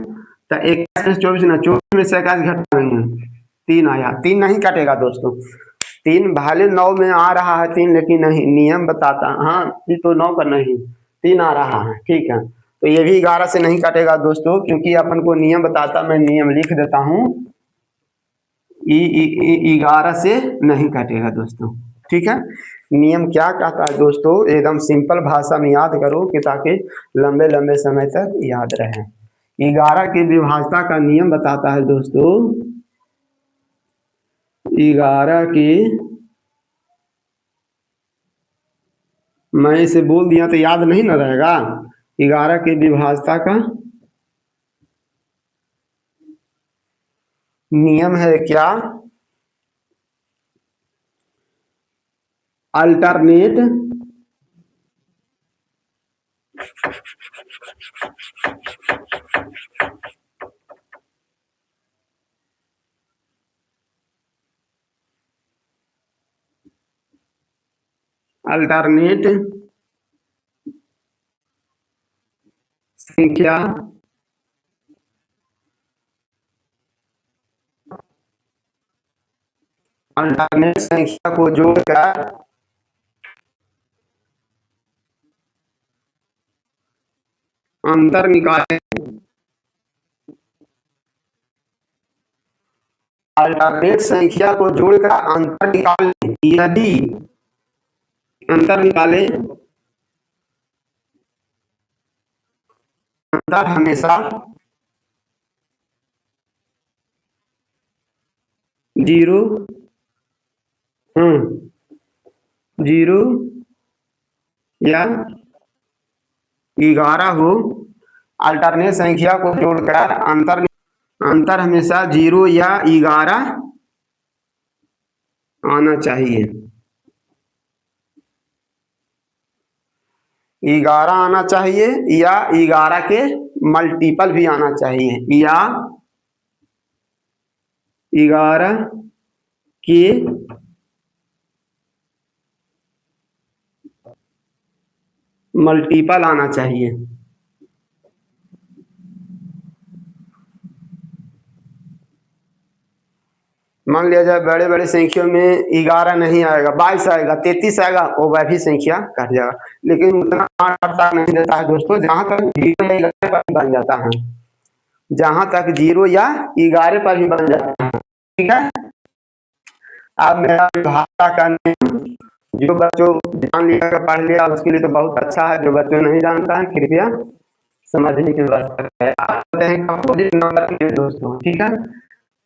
तो 21 में 24 ना, 24 में से 21 घटाएंगे 3 आया, 3 नहीं कटेगा दोस्तों। 3 भले 9 में आ रहा है 3, लेकिन नहीं नियम बताता, हाँ ये तो 9 का नहीं 3 आ रहा है, ठीक है। तो ये भी 11 से नहीं कटेगा दोस्तों, क्योंकि अपन को नियम बताता, मैं नियम लिख देता हूँ। 11 से नहीं कटेगा दोस्तों, ठीक है। नियम क्या कहता है दोस्तों, एकदम सिंपल भाषा में याद करो कि ताकि लंबे लंबे समय तक याद रहे। 11 की विभाजता का नियम बताता है दोस्तों, 11 की, मैं इसे बोल दिया तो याद नहीं ना रहेगा। 11 की विभाज्यता का नियम है क्या? अल्टरनेट अल्टरनेट संख्या अल्टरनेट संख्या को जोड़कर अंतर निकालें। अल्टरनेट संख्या को जोड़कर अंतर निकालें। यदि अंतर निकालें, अंतर हमेशा 0 0 या 11 हो। अल्टरनेट संख्या को जोड़कर अंतर अंतर हमेशा 0 या 11 आना चाहिए। 11 आना चाहिए या 11 के मल्टीपल भी आना चाहिए, या 11 के मल्टीपल आना चाहिए। मान लिया जाए बड़े बड़े संख्या में 11 नहीं आएगा, 22 आएगा, 33 आएगा, वो वह भी संख्या कट जाएगा। लेकिन उतना आता नहीं देता है दोस्तों, जहां तक 0 या 11 पर भी बन जाता है, जहां तक 0 या 11 पर भी बन जाता है। ठीक है, अब मेरा भाषा करने जो बच्चों जान लिया पढ़ लिया उसके लिए तो बहुत अच्छा है, जो बच्चों नहीं जानता है कृपया समझने की व्यवस्था है। आते हैं कंपोजिट नंबर के लिए दोस्तों। ठीक है,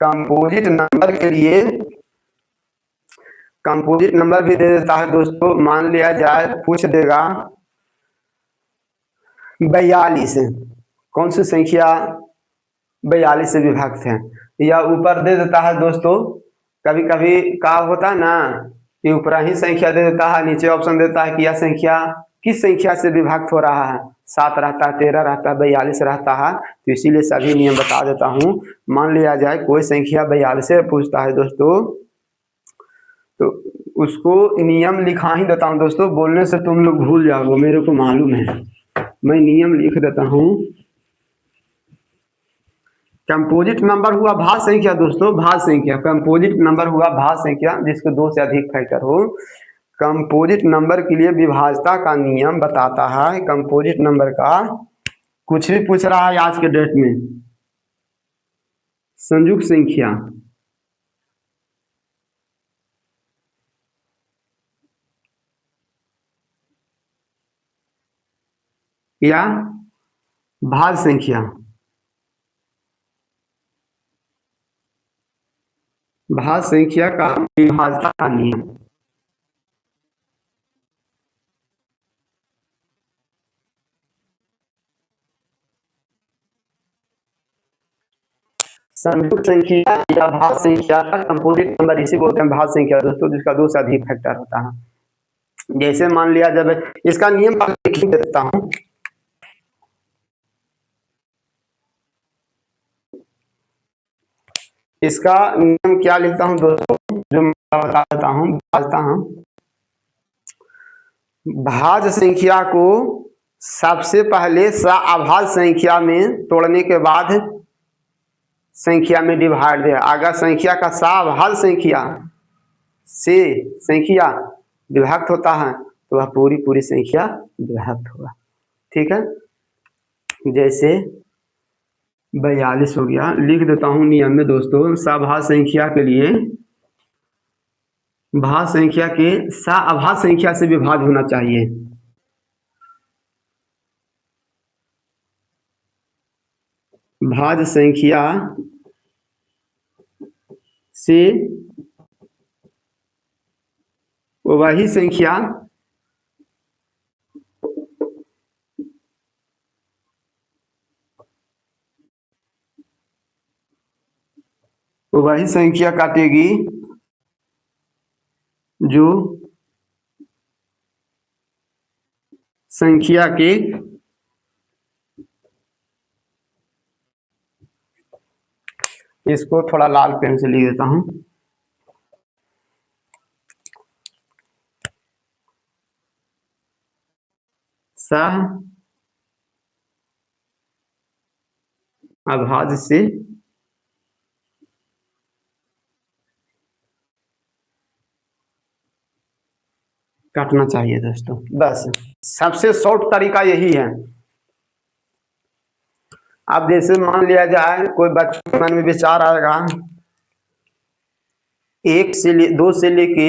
कंपोजिट नंबर के लिए कंपोजिट नंबर भी दे देता है दोस्तों। मान लिया जाए पूछ देगा 42 कौन सी संख्या 42 से विभक्त है, या ऊपर दे देता है दोस्तों। कभी कभी का होता है ना कि ऊपर ही संख्या दे देता है, नीचे ऑप्शन देता है कि यह संख्या किस संख्या से विभक्त हो रहा है, 7 रहता है, 13 रहता है, 42 रहता है। तो इसीलिए सभी नियम बता देता हूँ। मान लिया जाए कोई संख्या 42 से पूछता है दोस्तों, तो उसको नियम लिखा ही देता हूँ दोस्तों। बोलने से तुम लोग भूल जाओगे, मेरे को मालूम है। मैं नियम लिख देता हूँ। कंपोजिट नंबर हुआ भाज्य संख्या दोस्तों, भाज्य संख्या। कंपोजिट नंबर हुआ भाज्य संख्या जिसके 2 से अधिक फैक्टर हो। कंपोजिट नंबर के लिए विभाज्यता का नियम बताता है। कंपोजिट नंबर का कुछ भी पूछ रहा है आज के डेट में, संयुक्त संख्या या भाज्य संख्या, भाज्य संख्या का विभाज्यता का नियम। संयुक्त संख्या या भाज्य संख्या का कंपोजिट नंबर इसी बोलते हैं भाज्य संख्या दोस्तों, जिसका 2 से अधिक फैक्टर होता है। जैसे मान लिया जब इसका नियम लिख देता हूँ। इसका नियम क्या लिखता हूँ दोस्तों, जो मैं बता देता हूँ, बताता हूँ। भाज्य संख्या को सबसे पहले अभाज्य संख्या में तोड़ने के बाद संख्या में डिवाइड दिया। अगर संख्या का अभाज्य संख्या से संख्या विभक्त होता है तो वह पूरी पूरी संख्या विभक्त होगा। ठीक है, जैसे 42 हो गया, लिख देता हूँ नियम में दोस्तों। अभाज्य संख्या के लिए भाज्य संख्या के अभाज्य संख्या से विभाज्य होना चाहिए। भाज्य संख्या से वही संख्या वही संख्या काटेगी जो संख्या के इसको थोड़ा लाल पेन से लिख देता हूं। सह अभाज्य से काटना चाहिए दोस्तों। बस सबसे शॉर्ट तरीका यही है। अब जैसे मान लिया जाए कोई बच्चे के मन में विचार आएगा, 2 से लेके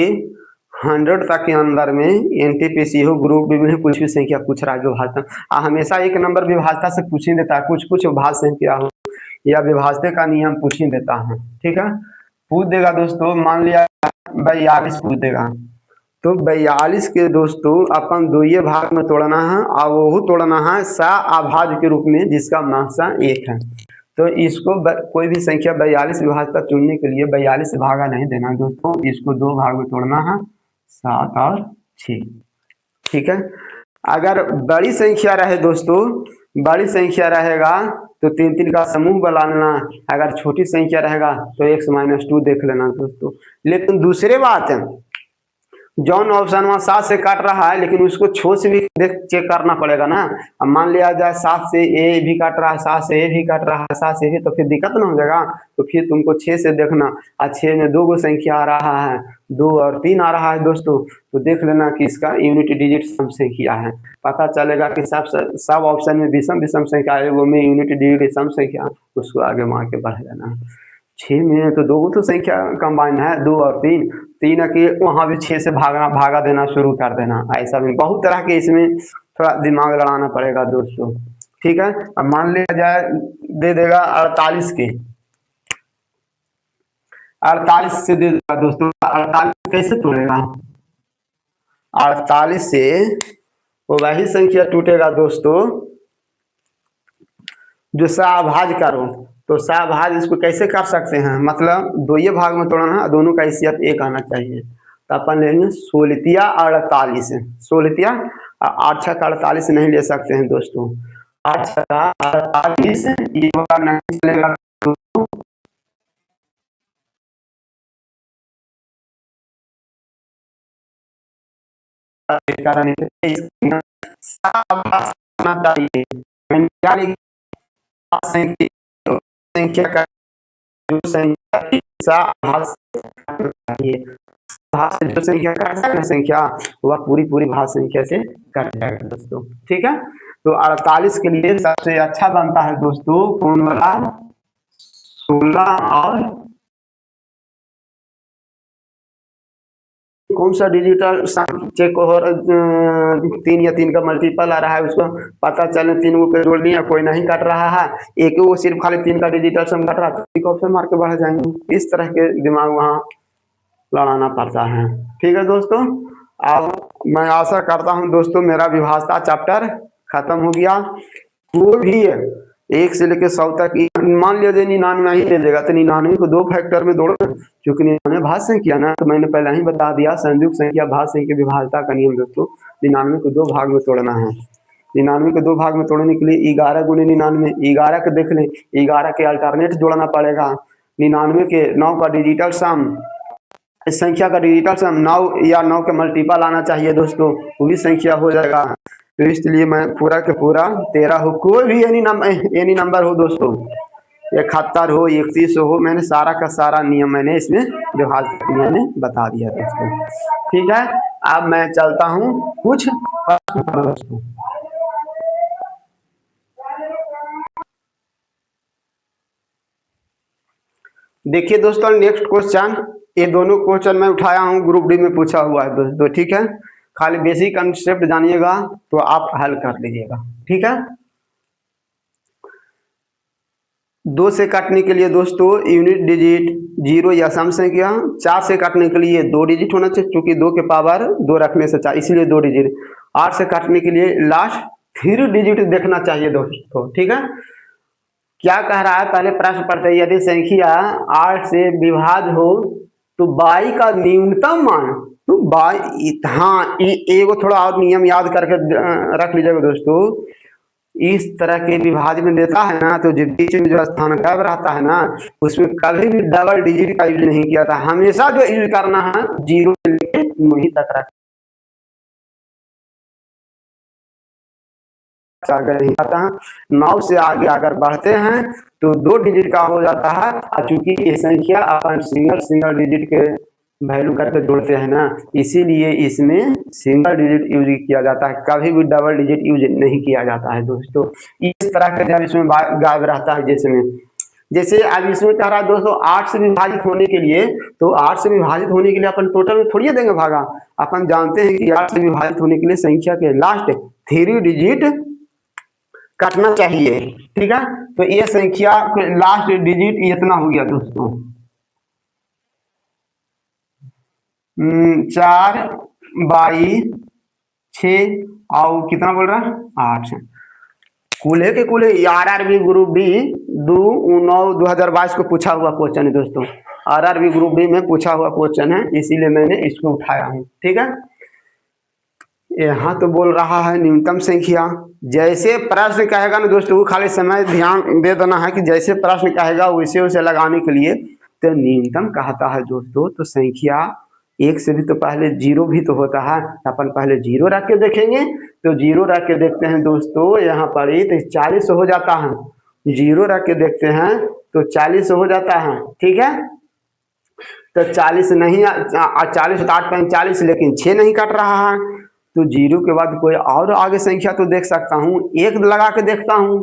100 तक के अंदर में एनटीपीसी हो, ग्रुप डी में कुछ भी संख्या पूछ रहा है जो भाजता हमेशा एक नंबर विभाजता से पूछ ही देता है, कुछ कुछ भाज संख्या हो या विभाजते का नियम पूछ ही देता है। ठीक है, पूछ देगा दोस्तों, मान लिया 42 पूछ देगा, तो 42 के दोस्तों अपन द्वितीय भाग में तोड़ना है और वो तोड़ना है सा अभाज्य के रूप में जिसका मात्रा 1 है। तो इसको कोई भी संख्या 42 विभाजता चुनने के लिए 42 से भागा नहीं देना दोस्तों, इसको 2 भाग में तोड़ना है, 7 और 6। ठीक है, अगर बड़ी संख्या रहे दोस्तों, बड़ी संख्या रहेगा तो 3 का समूह बना लेना, अगर छोटी संख्या रहेगा तो x-2 देख लेना दोस्तों। लेकिन दूसरी बात है, जौन ऑप्शन वहाँ 7 से काट रहा है लेकिन उसको छो से भी देख चेक करना पड़ेगा ना। अब मान लिया जाए 7 से ए भी काट रहा है, 7 से ए भी काट रहा है, 7 से भी, तो फिर दिक्कत ना हो जाएगा। तो फिर तुमको 6 से देखना, और 6 में 2 गो संख्या आ रहा है, 2 और 3 आ रहा है दोस्तों, तो देख लेना कि इसका यूनिट डिजिट सम संख्या है। पता चलेगा कि सब ऑप्शन में विषम विषम संख्या है, वो में यूनिट डिजिट सम संख्या, उसको आगे मार के बढ़ जाना। 6 में तो 2 तो संख्या कंबाइन है, 2 और 3, 3 के वहां भी 6 से भागा देना शुरू कर देना। ऐसा भी बहुत तरह के इसमें थोड़ा दिमाग लड़ाना पड़ेगा दोस्तों। ठीक है, अब मान लिया जाए दे देगा 48 के, 48 से दे देगा दोस्तों, 48 कैसे तोड़ेगा? 48 से वो वही संख्या टूटेगा दोस्तों जो सहभाज्य करो, तो सहभाज्य इसको कैसे कर सकते हैं, मतलब द्वितीय भाग में तोड़ना है, दोनों का हैसियत 1 आना चाहिए। तो अपन लेंगे 16 48, 16 8 6 48 नहीं ले सकते हैं दोस्तों, 8 6 48 ये वाला नहीं चलेगा दोस्तों। कारण चाहिए संख्या का जो संख्या जो संख्या का संख्या वह पूरी भाग संख्या से कट जाएगा दोस्तों। ठीक है, तो 48 के लिए सबसे अच्छा बनता है दोस्तों कौन वाला, 16 और कौन सा डिजिटल चेक और 3 या 3 का मल्टीपल आ रहा है, उसको पता चले 3 को जोड़ लिया, कोई नहीं काट रहा है, एक वो सिर्फ खाली 3 का डिजिटल सम काट रहा है, तो ऑप्शन मार के बढ़ जाएंगे। इस तरह के दिमाग वहाँ लड़ाना पड़ता है। ठीक है दोस्तों, अब मैं आशा करता हूँ दोस्तों मेरा विभाजता चैप्टर खत्म हो गया। वो भी 1 से लेकर 100 तक मान लिया 99 ही ले लेगा, तो 99 को 2 फैक्टर में दौड़ो, क्योंकि 99 भाज्य संख्या ना, तो मैंने पहले ही बता दिया संयुक्त संख्या भाज्य संख्या विभाजता का नियम दोस्तों, 99 को 2 भाग में तोड़ना है। 99 को 2 भाग में तोड़ने के लिए 11 गुने 99, 11 के देख लें, 11 के अल्टरनेट जोड़ना पड़ेगा, 99 के 9 का डिजिटल सम, इस संख्या का डिजिटल सम 9 या 9 के मल्टीपल आना चाहिए दोस्तों, वो भी संख्या हो जाएगा। तो इसलिए मैं पूरा के पूरा 13 हो, कोई भी एनी नंबर हो दोस्तों, 71 हो 31 हो, मैंने सारा का सारा नियम मैंने इसमें विभाजन मैंने बता दिया दोस्तों। ठीक है, अब मैं चलता हूँ कुछ दोस्तों। देखिए दोस्तों नेक्स्ट क्वेश्चन, ये दोनों क्वेश्चन मैं उठाया हूँ ग्रुप डी में पूछा हुआ है दोस्तों। ठीक है, खाली बेसिक कंसेप्ट जानिएगा तो आप हल कर लीजिएगा। ठीक है, 2 से काटने के लिए दोस्तों यूनिट डिजिट 0 या सम संख्या, 4 से काटने के लिए 2 डिजिट होना चाहिए, क्योंकि 2 के पावर 2 रखने से 4 इसलिए 2 डिजिट। 8 से काटने के लिए लास्ट 3 डिजिट देखना चाहिए दोस्तों। ठीक है, क्या कह रहा है, पहले प्रश्न पढ़ते हैं। यदि संख्या 8 से विभाज्य हो तो बाई का न्यूनतम मान, तो बाई, हाँ एगो थोड़ा और नियम याद करके रख लीजिएगा दोस्तों। इस तरह के विभाज्य में देता है ना, तो जो बीच में जो स्थान गैप रहता है ना, उसमें कभी भी डबल डिजिट का यूज नहीं किया था। हमेशा जो यूज करना है 0 से लेके 9 तक रख, आगे नहीं आता है। 9 से आगे अगर बढ़ते हैं तो 2 डिजिट का हो जाता है। और चूंकि ये संख्या अपन सिंगल सिंगल डिजिट के वैल्यू करके जोड़ते हैं ना, इसीलिए इसमें सिंगल डिजिट यूज किया जाता है, कभी भी डबल डिजिट यूज नहीं किया जाता है दोस्तों। इस तरह का जब इसमें गायब रहता है, जैसे अब इसमें कह रहा है दोस्तों 8 से विभाजित होने के लिए, तो 8 से विभाजित होने के लिए अपन टोटल में थोड़ी देंगे भागा। अपन जानते हैं कि 8 से विभाजित होने के लिए संख्या के लास्ट 3 डिजिट कटना चाहिए, ठीक है। तो ये संख्या लास्ट डिजिट इतना हो गया दोस्तों, 4 बाई 6 और कितना बोल रहा है 8। कूल्हे के कूल्हे RRB ग्रुप बी 2/9/2022 को पूछा हुआ क्वेश्चन है दोस्तों। RRB ग्रुप बी में पूछा हुआ क्वेश्चन है, इसीलिए मैंने इसको उठाया हूँ, ठीक है। यहाँ तो बोल रहा है न्यूनतम संख्या। जैसे प्रश्न कहेगा ना दोस्तों, खाली समय ध्यान दे देना है कि जैसे प्रश्न कहेगा वैसे उसे लगाने के लिए तो न्यूनतम कहता है दोस्तों। तो संख्या 1 से भी तो पहले 0 भी तो होता है, अपन पहले 0 रख के देखेंगे। तो 0 रख के देखते हैं दोस्तों, यहाँ पर ही तो 40 हो जाता है। 0 रख के देखते हैं तो 40 हो जाता है, ठीक है। तो 40 नहीं, 40 तो 8 5 40, लेकिन 6 नहीं कट रहा है। तो 0 के बाद कोई और आगे संख्या तो देख सकता हूँ, 1 लगा के देखता हूँ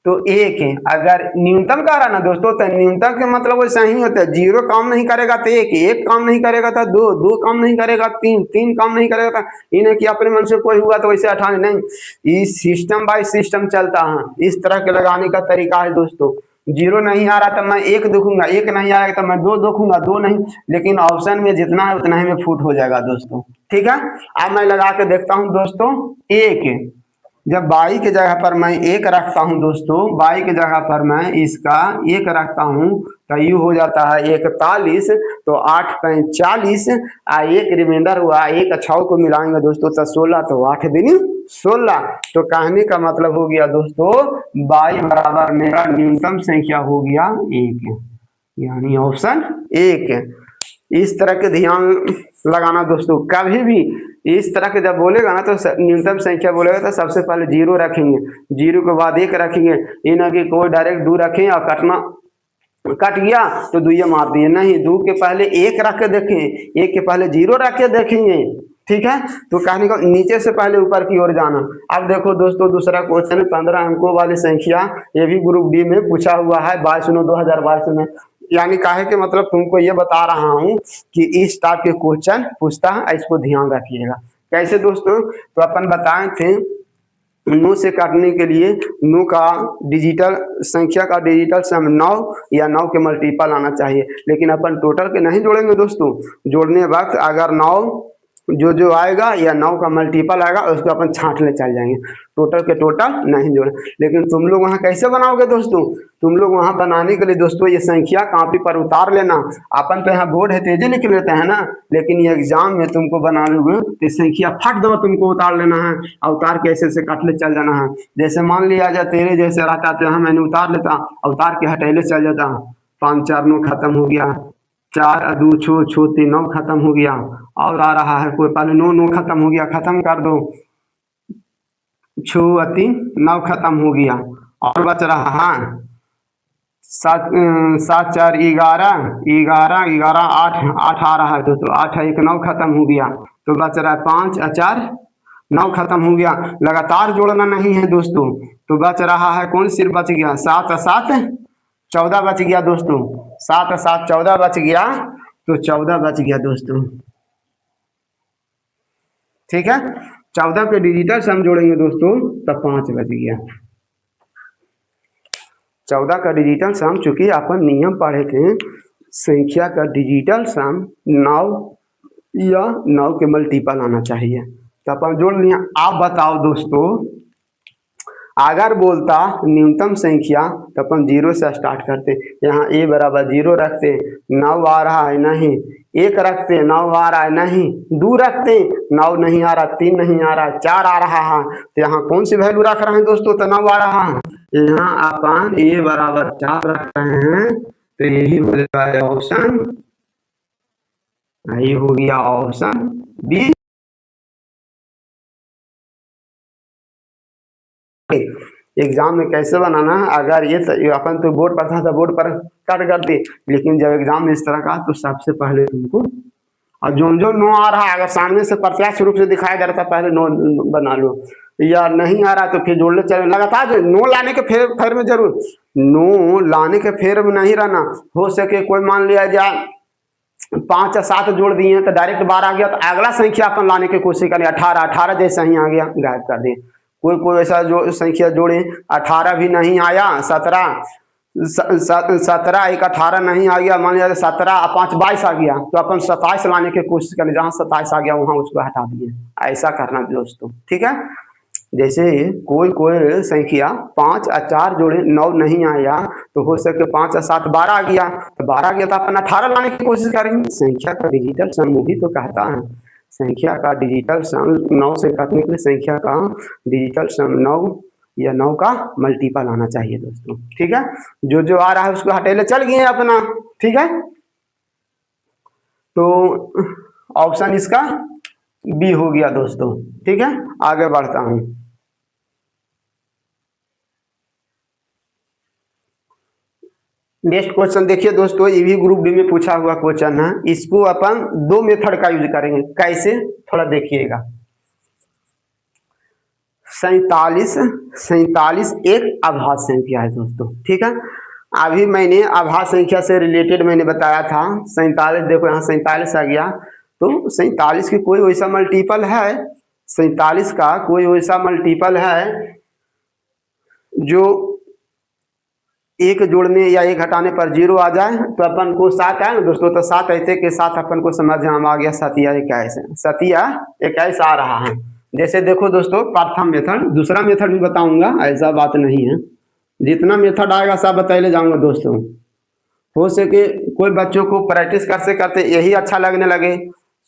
तो 1 है। अगर न्यूनतम कह रहा ना दोस्तों, तो न्यूनतम के मतलब वैसा ही होता है। 0 काम नहीं करेगा तो 1 काम नहीं करेगा तो 2 काम नहीं करेगा 3 काम नहीं करेगा तो इन्हें कि अपने मन से कोई हुआ तो वैसे हटाने नहीं। इस सिस्टम बाय सिस्टम चलता है, इस तरह के लगाने का तरीका है दोस्तों। 0 नहीं आ रहा तो मैं 1 देखूंगा, 1 नहीं आएगा तो मैं 2 देखूंगा, 2 नहीं, लेकिन ऑप्शन में जितना है उतना ही में फुट हो जाएगा दोस्तों, ठीक है। अब मैं लगा के देखता हूं दोस्तों 1। जब बाई के जगह पर मैं 1 रखता हूं दोस्तों, बाई के जगह पर मैं इसका 1 रखता हूं तो यू हो जाता है 41। तो 8 5 40, 1 रिमाइंडर हुआ, 1 अच्छाओं को मिलाएंगे दोस्तों तो 16, तो 8 दिन 16। तो कहने का मतलब हो गया दोस्तों, बाई बराबर मेरा न्यूनतम संख्या हो गया 1, यानी ऑप्शन 1। इस तरह के ध्यान लगाना दोस्तों। कभी भी इस तरह के जब बोलेगा ना तो न्यूनतम संख्या बोलेगा तो सबसे पहले 0 रखेंगे, 0 के बाद 1 रखेंगे। ये ना कि कोई डायरेक्ट 2 रखें और कट गया तो 2 मार दिए, नहीं, 2 के पहले 1 रख के देखें, 1 के पहले 0 रख के देखेंगे, ठीक है। तो कहने को नीचे से पहले ऊपर की ओर जाना। अब देखो दोस्तों दूसरा क्वेश्चन 15 अंकों वाली संख्या, ये भी ग्रुप डी में पूछा हुआ है 22/9/2022 में। यानी काहे के मतलब तुमको ये बता रहा हूँ कि इस टाइप के क्वेश्चन पूछता है, इसको ध्यान रखिएगा। कैसे दोस्तों, तो अपन बताए थे 9 से काटने के लिए 9 का डिजिटल संख्या का डिजिटल सम 9 या 9 के मल्टीपल आना चाहिए, लेकिन अपन टोटल के नहीं जोड़ेंगे दोस्तों। जोड़ने वक्त अगर 9 जो आएगा या 9 का मल्टीपल आएगा उसको अपन छांट ले चल जाएंगे, टोटल के टोटल नहीं जोड़े। लेकिन तुम लोग वहाँ कैसे बनाओगे दोस्तों, तुम लोग वहाँ बनाने के लिए दोस्तों ये संख्या कॉपी पर उतार लेना। अपन तो यहाँ बोर्ड है तेजी लिख लेते हैं ना, लेकिन ये एग्जाम में तुमको बना लोगे तो संख्या फट दो तुमको उतार लेना है, और उतार के ऐसे से काट ले चल जाना है। जैसे मान लिया जाए तेरे जैसे रहता तो यहाँ मैंने उतार लेता, उतार के हटेले चल जाता, 5 4 9 खत्म हो गया, 4 2 छो छो 3 9 खत्म हो गया। और आ रहा है कोई पहले 9 9 खत्म हो गया, खत्म कर दो, 6 3 9 खत्म हो गया। और बच रहा है 7 7 4 11 11 11 8 8 आ रहा है दोस्तों, 8 1 9 खत्म हो गया। तो बच रहा है 5 4 9 खत्म हो गया। लगातार जोड़ना नहीं है दोस्तों, तो बच रहा है कौन सिर्फ बच गया 7 7 14 बच गया दोस्तों, 7 7 14 बच गया, तो 14 बच गया दोस्तों, ठीक है। 14 के डिजिटल सम जोड़ेंगे दोस्तों तब 5 बच गया। 14 का डिजिटल सम, चूंकि अपन नियम पढ़े थे संख्या का डिजिटल सम 9 या 9 के मल्टीपल आना चाहिए, तो अपन जोड़ लिया। आप बताओ दोस्तों, अगर बोलता न्यूनतम संख्या तो अपन 0 से स्टार्ट करते, यहाँ a बराबर 0 रखते, 9 आ रहा है नहीं, 1 रखते 9 आ रहा है नहीं, 2 रखते 9 नहीं आ रहा, 3 नहीं आ रहा, 4 आ रहा है, तो यहाँ कौन सी वैल्यू रख रहे हैं दोस्तों, तो 9 आ रहा है। यहाँ अपन a बराबर 4 रख रहे हैं, तो यही हो जाएगा ऑप्शन, यही हो गया ऑप्शन बी। एग्जाम में कैसे बनाना है, अगर ये अपन तो बोर्ड पर था तो बोर्ड पर कट करती, लेकिन जब एग्जाम में इस तरह का तो सबसे पहले तुमको, और जो जो नो आ रहा है अगर सामने से प्रत्यक्ष रूप से दिखाया जा रहा था पहले नो बना लो, या नहीं आ रहा तो फिर जोड़ ले चले लगातार, नो लाने के फेर में जरूर, नो लाने के फेर में नहीं रहना। हो सके कोई मान लिया जाए 5 या 7 जोड़ दिए तो डायरेक्ट 12 आ गया, तो अगला संख्या अपन लाने की कोशिश करें, 18 जैसा ही आ गया गायब कर दिए। कोई ऐसा जो संख्या जोड़े 18 भी नहीं आया, 17 एक 18 नहीं आ गया, मान लिया 17 5 22 आ गया, तो अपन 27 लाने की कोशिश करें, जहां 27 आ गया वहां उसको हटा दिए। ऐसा करना दोस्तों, ठीक है। जैसे कोई संख्या 5 और 4 जोड़े 9 नहीं आया, तो हो सके 5 और 7 12 आ गया, तो 12 आ गया तो अपन 18 लाने की कोशिश करेंगे। संख्या का डिजिटल समूह ही तो कहता है, संख्या का डिजिटल सम 9 से काटने के लिए संख्या का डिजिटल सम 9 या 9 का मल्टीपल आना चाहिए दोस्तों, ठीक है। जो जो आ रहा है उसको हटेले चल गए अपना, ठीक है। तो ऑप्शन इसका बी हो गया दोस्तों, ठीक है। आगे बढ़ता हूं, नेक्स्ट क्वेश्चन देखिए दोस्तों, ये भी ग्रुप डी में पूछा हुआ क्वेश्चन है। इसको अपन 2 मेथड का यूज करेंगे, कैसे थोड़ा देखिएगा। 47 एक आभाज्य संख्या है दोस्तों, ठीक है। अभी मैंने आभाज्य संख्या से रिलेटेड मैंने बताया था 47, देखो यहाँ 47 आ गया, तो 47 की कोई वैसा मल्टीपल है, 47 का कोई वैसा मल्टीपल है जो एक जोड़ने या एक घटाने पर 0 आ जाए, तो अपन को 7 आए ना दोस्तों, तो 7 ऐसे के साथ अपन को समझ हम आ गया 7 या 21, 7 या 21 आ रहा है। जैसे देखो दोस्तों, प्रथम मेथड, दूसरा मेथड भी बताऊंगा, ऐसा बात नहीं है, जितना मेथड आएगा सब बताइए जाऊंगा दोस्तों। हो सके कोई बच्चों को प्रैक्टिस करते करते यही अच्छा लगने लगे,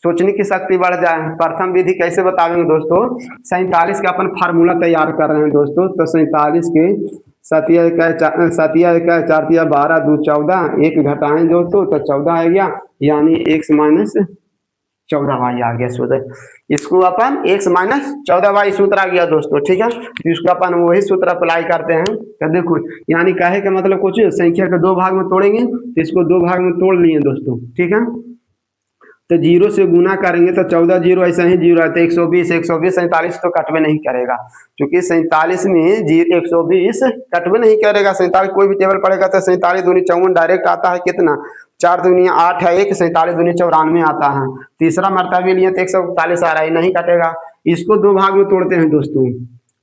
सोचने की शक्ति बढ़ जाए। प्रथम विधि कैसे बताएंगे दोस्तों, 47 का अपन फार्मूला तैयार कर रहे हैं दोस्तों, तो 47 के 7 या 4 12 2 14, एक घटाएं दोस्तों तो 14 आ गया, यानी x माइनस 14y आ गया सूत्र। इसको अपन x माइनस 14y सूत्र आ गया दोस्तों, ठीक है। इसको अपन वही सूत्र अप्लाई करते हैं, तो देखो यानी कहे का मतलब कुछ संख्या के 2 भाग में तोड़ेंगे, तो इसको 2 भाग में तोड़ लिए दोस्तों, ठीक है। तो 0 से गुना करेंगे तो 14 0 ऐसा ही 0 है, तो 120 47 तो कटवे नहीं करेगा, क्योंकि 47 में 120 कटवे नहीं करेगा। 47 कोई भी टेबल पड़ेगा तो 47 दूनी 54 डायरेक्ट आता है, कितना 4 दूनी 8 है 1, 47 दूनी 94 आता है। तीसरा मरतबा भी लिए तो 141 आ रहा है, नहीं कटेगा। इसको 2 भाग में तोड़ते हैं दोस्तों,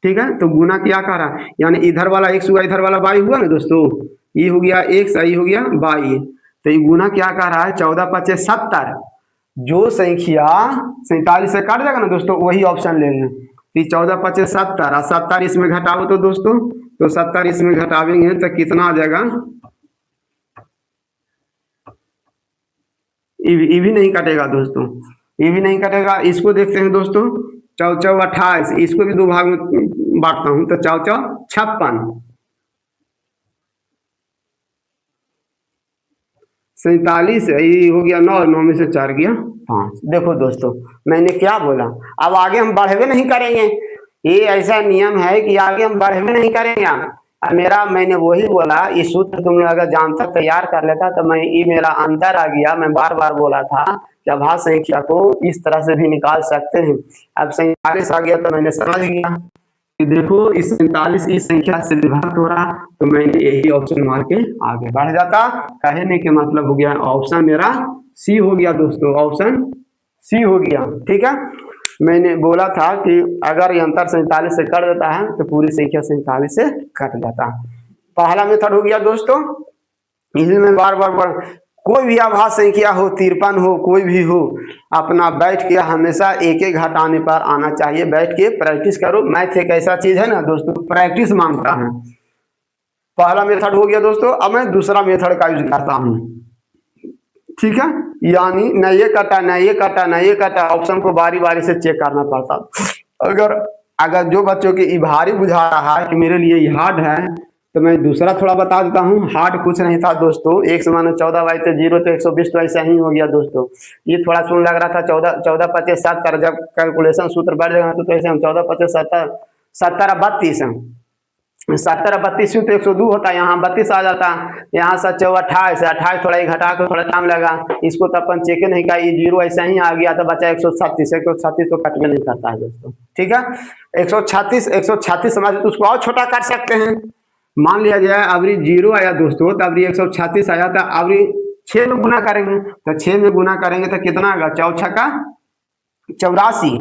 ठीक है। तो गुना क्या कर रहा है, यानी इधर वाला x हुआ, इधर वाला y हुआ ना दोस्तों, ये हो गया x, ये हो गया y, तो ये गुना क्या कर रहा है, 14 5 70, जो संख्या 47 से काट जाएगा ना दोस्तों वही ऑप्शन लेंगे। 14 5 70 और 70 इसमें घटाओ तो दोस्तों, तो 70 इसमें घटावेंगे तो कितना आ जाएगा, ये भी नहीं कटेगा दोस्तों, ये भी नहीं कटेगा। इसको देखते हैं दोस्तों, 4 4 28, इसको भी 2 भाग में बांटता हूं, तो 4 4 56, 47 ये हो गया 9, 9 में से 4 गया 5। देखो दोस्तों मैंने क्या बोला, अब आगे हम बढ़वे नहीं करेंगे, ये ऐसा नियम है कि आगे हम बढ़वे नहीं करेंगे। मैंने वही बोला, ये सूत्र तुम अगर जानता तैयार कर लेता तो मैं ये मेरा अंदर आ गया। मैं बार बार बोला था कि आभाज्य संख्या को इस तरह से भी निकाल सकते हैं। अब 47 आ गया तो मैंने समझ गया कि देखो इस 47 इस संख्या से विभाजित हो रहा, तो मैंने यही ऑप्शन मार के आगे बढ़ जाता। कहने के मतलब हो गया ऑप्शन मेरा सी हो गया दोस्तों, ऑप्शन सी हो गया, ठीक है। मैंने बोला था कि अगर ये अंतर 47 से कट देता है तो पूरी संख्या 47 से कट जाता है। पहला मेथड हो गया दोस्तों, इसलिए मैं बार बार कोई भी आभास संख्या हो, 53 हो, कोई भी हो, अपना बैठ के हमेशा एक एक घटाने पर आना चाहिए। बैठ के प्रैक्टिस करो। मैथ एक ऐसा चीज है ना दोस्तों, प्रैक्टिस मांगता है। पहला मेथड हो गया दोस्तों, अब मैं दूसरा मेथड का यूज करता हूँ। ठीक है, यानी न ये कटा न ये कटा न ये कटा, ऑप्शन को बारी बारी से चेक करना पड़ता। अगर अगर जो बच्चों की ये भारी बुझा रहा है कि मेरे लिए ये हार्ड है, तो मैं दूसरा थोड़ा बता देता हूँ। हार्ड कुछ नहीं था दोस्तों, एक से मानो 14 बाई तो 0 तो 120 तो ऐसा ही हो गया दोस्तों। ये थोड़ा सुन लग रहा था 14 14 25 70, जब कैलकुलेशन सूत्र बढ़ जाएगा तो ऐसे हम 14 25 70 70 32 70 32 तो 102 होता है, यहाँ 32 आ जाता है। यहाँ 7 चौ 28 28, थोड़ा ही घटा के थोड़ा टाइम लगा। इसको तो अपन चेक नहीं किया, ये 0 ऐसा ही आ गया, तो बचा 136 136 तो कट में नहीं करता है दोस्तों। ठीक है, 136 समझ तो उसको और छोटा कर सकते हैं। मान लिया जाए अवरी 0 आया दोस्तों, तो अवरी 136 आया, तो अवरी 6 में गुना करेंगे, तो 6 में गुना करेंगे तो कितना आएगा, 4 छक्का 84,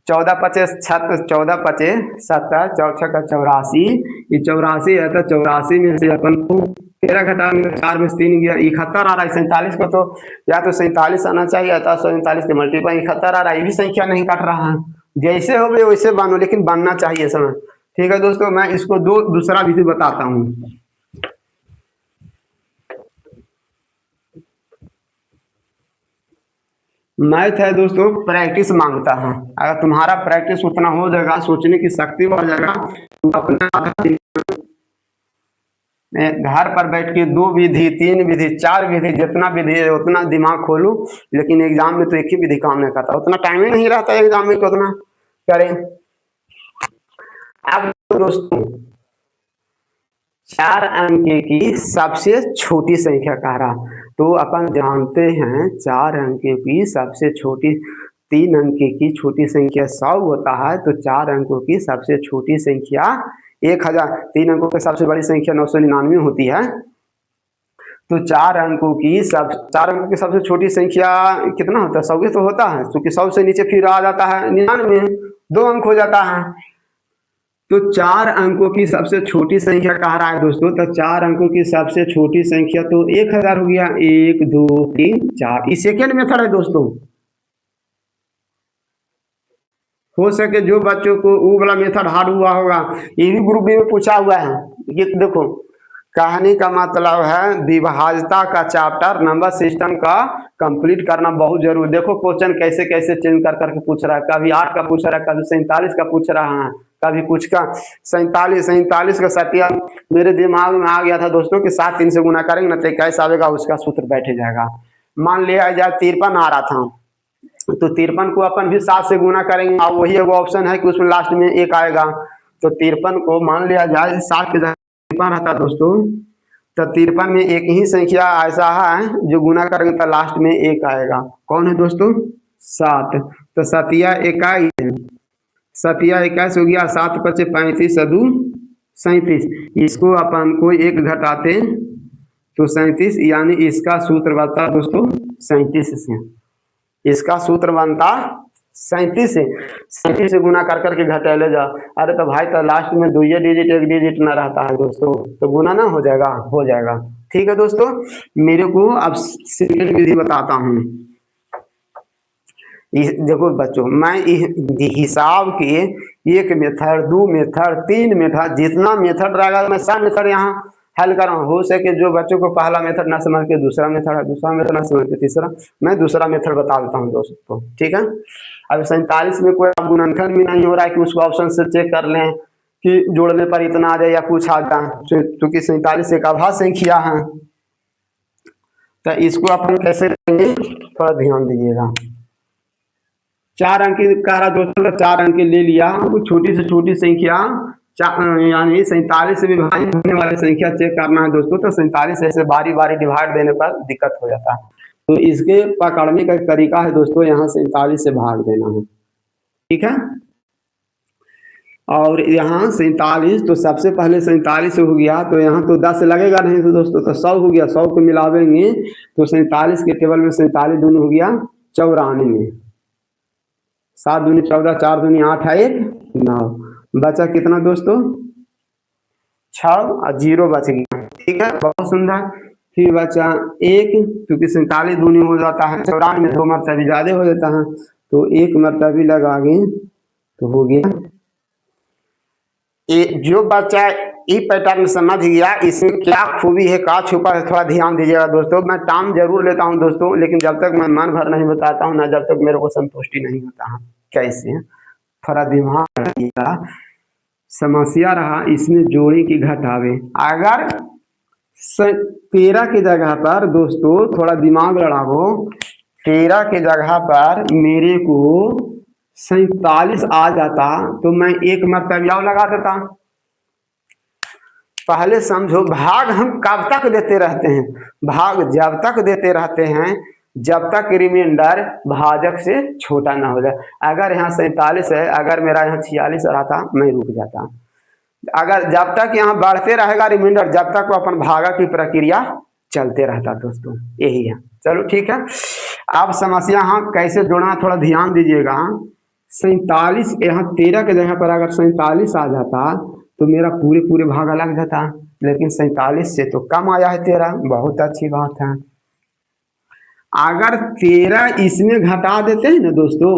14 25 14 25 70, 4 छक्का 84, ये 84 है, तो 84 में से अपन को 13 घटाएंगे, 4 में से 3 गया 71 आ रहा है। 47 को तो या तो 47 आना चाहिए, या तो 47 के मल्टीप्लाई 71 आ रहा है। ये भी संख्या नहीं काट रहा है। जैसे हो गए वैसे बनो, लेकिन बनना चाहिए समय। ठीक है दोस्तों, मैं इसको दूसरा विधि बताता हूँ। मैथ है दोस्तों, प्रैक्टिस मांगता है। अगर तुम्हारा प्रैक्टिस उतना हो जाएगा, सोचने की शक्ति बढ़ जाएगा, तो अपने घर पर बैठ के 2 विधि 3 विधि 4 विधि, जितना विधि है उतना दिमाग खोलू। लेकिन एग्जाम में तो एक ही विधि काम नहीं करता, उतना टाइम ही नहीं रहता एग्जाम में, उतना करें। अब दोस्तों 4 अंक की सबसे छोटी संख्या कह रहा, तो अपन जानते हैं 4 अंक की सबसे छोटी, 3 अंक की छोटी संख्या 100 होता है, तो 4 अंकों की सबसे छोटी संख्या 1000, 3 अंकों की सबसे बड़ी संख्या 999 होती है। तो 4 अंकों की सबसे छोटी संख्या कितना होता है, 100 ही तो होता है, क्योंकि 100 से नीचे फिर आ जाता है 99, 2 अंक हो जाता है। तो 4 अंकों की सबसे छोटी संख्या कह रहा है दोस्तों, तो 4 अंकों की सबसे छोटी संख्या तो 1000 हो गया, 1 2 3 4। इस सेकेंड मेथड है दोस्तों। हो सके जो बच्चों को वो वाला मेथड हार्ड हुआ होगा, ये भी ग्रुप बी में पूछा हुआ है। ये देखो, कहानी का मतलब है विभाज्यता का चैप्टर नंबर सिस्टम का कंप्लीट करना बहुत जरूरी। देखो क्वेश्चन कैसे कैसे चेंज कर करके पूछ रहा है, कभी 8 का पूछ रहा है, कभी 47 का पूछ रहा है, कभी कुछ का 47 का सत्या मेरे दिमाग में आ गया था दोस्तों कि 7 3 से गुना करेंगे ना तो कैसे आएगा, उसका सूत्र बैठ जाएगा। मान लिया जाए 53 आ रहा था, तो 53 को अपन भी 7 से गुना करेंगे, और वही एगो ऑप्शन है कि उसमें लास्ट में 1 आएगा। तो 53 को मान लिया जाए 7 के जगह 53 रहता दोस्तों, तो 53 में एक ही संख्या ऐसा है जो गुना करेंगे तो लास्ट में 1 आएगा। कौन है दोस्तों, 7। तो 7 21 हो गया, 7 5 35 सदु 37। इसको अपन को 1 घटाते तो 37, यानी इसका सूत्र बनता दोस्तों 37 से। इसका सूत्र बनता 37 से। 37 से गुना कर करके घटेले जा। अरे तो भाई तो लास्ट में 2 डिजिट 1 डिजिट ना रहता है दोस्तों, तो गुना ना हो जाएगा, हो जाएगा। ठीक है दोस्तों, मेरे को अब सेकंड विधि बताता हूँ। देखो बच्चों, मैं हिसाब के 1 मेथड 2 मेथड 3 मेथड जितना मेथड रहेगा मैं सब मेथड यहाँ हल कर रहा हूँ। हो सके जो बच्चों को पहला मेथड ना समझ के दूसरा मेथड ना समझ के तीसरा, मैं दूसरा मेथड बता देता हूँ दोस्तों। ठीक है, अब 47 में कोई गुणनखंड भी नहीं हो रहा है कि उसको ऑप्शन से चेक कर लें कि जोड़ने पर इतना आ जाए या कुछ आ जाए, क्योंकि 47 एक आभास संख्या है। तो इसको अपन कैसे करेंगे, थोड़ा ध्यान दीजिएगा। 4 अंक कह रहा दोस्तों, 4 अंक ले लिया, छोटी से छोटी संख्या यानी 47 से विभाजित होने वाली संख्या चेक करना है दोस्तों। तो 47 ऐसे बारी बारी डिवाइड देने पर दिक्कत हो जाता है, तो इसके पकड़ने का तरीका है दोस्तों, यहाँ 47 से भाग देना है। ठीक है, और यहाँ 47, तो सबसे पहले 47 हो गया, तो यहाँ तो 10 लगेगा नहीं तो दोस्तों, तो 100 हो गया। 100 को मिलावेंगे तो 47 के टेबल में 47 दूनी हो गया 94, 7 दूनी 14, 4 दूनी 8 है 1 9, बचा कितना दोस्तों 6 और 0 बच गया। ठीक है, बहुत सुंदर। फिर बचा एक, क्योंकि 47 दूनी हो जाता है 94 में 2 मरतबे ज्यादा हो जाता है, तो 1 मरतबे लगागे तो हो गया। जो बच्चा ई पैटर्न समझ गया, इसमें क्या खूबी है, क्या छुपा है, थोड़ा ध्यान दीजिएगा दोस्तों। मैं टाइम जरूर लेता हूं दोस्तों, लेकिन जब तक मैं मन भर नहीं बताता हूं ना, जब तक मेरे को संतुष्टि नहीं होता है। कैसे, थोड़ा दिमाग रखिएगा। समस्या रहा इसमें जोड़ी की घटावे। अगर 13 की जगह पर दोस्तों थोड़ा दिमाग लड़ाओ, 13 की जगह पर मेरे को 47 आ जाता तो मैं 1 मरतबा और लगा देता। पहले समझो, भाग हम कब तक देते रहते हैं, भाग जब तक देते रहते हैं जब तक रिमाइंडर भाजक से छोटा ना हो जाए। अगर यहाँ 47 है, अगर मेरा यहाँ 46 रहा था, मैं रुक जाता। अगर जब तक यहाँ बढ़ते रहेगा रिमाइंडर, जब तक वो अपन भागा की प्रक्रिया चलते रहता दोस्तों, यही है। चलो ठीक है, अब समस्या हाँ कैसे जोड़ना थोड़ा ध्यान दीजिएगा। 47 यहाँ 13 के जगह पर अगर 47 आ जाता तो मेरा पूरे पूरे भागा लग जाता, लेकिन 47 से तो कम आया है 13, बहुत अच्छी बात है। अगर 13 इसमें घटा देते हैं ना दोस्तों,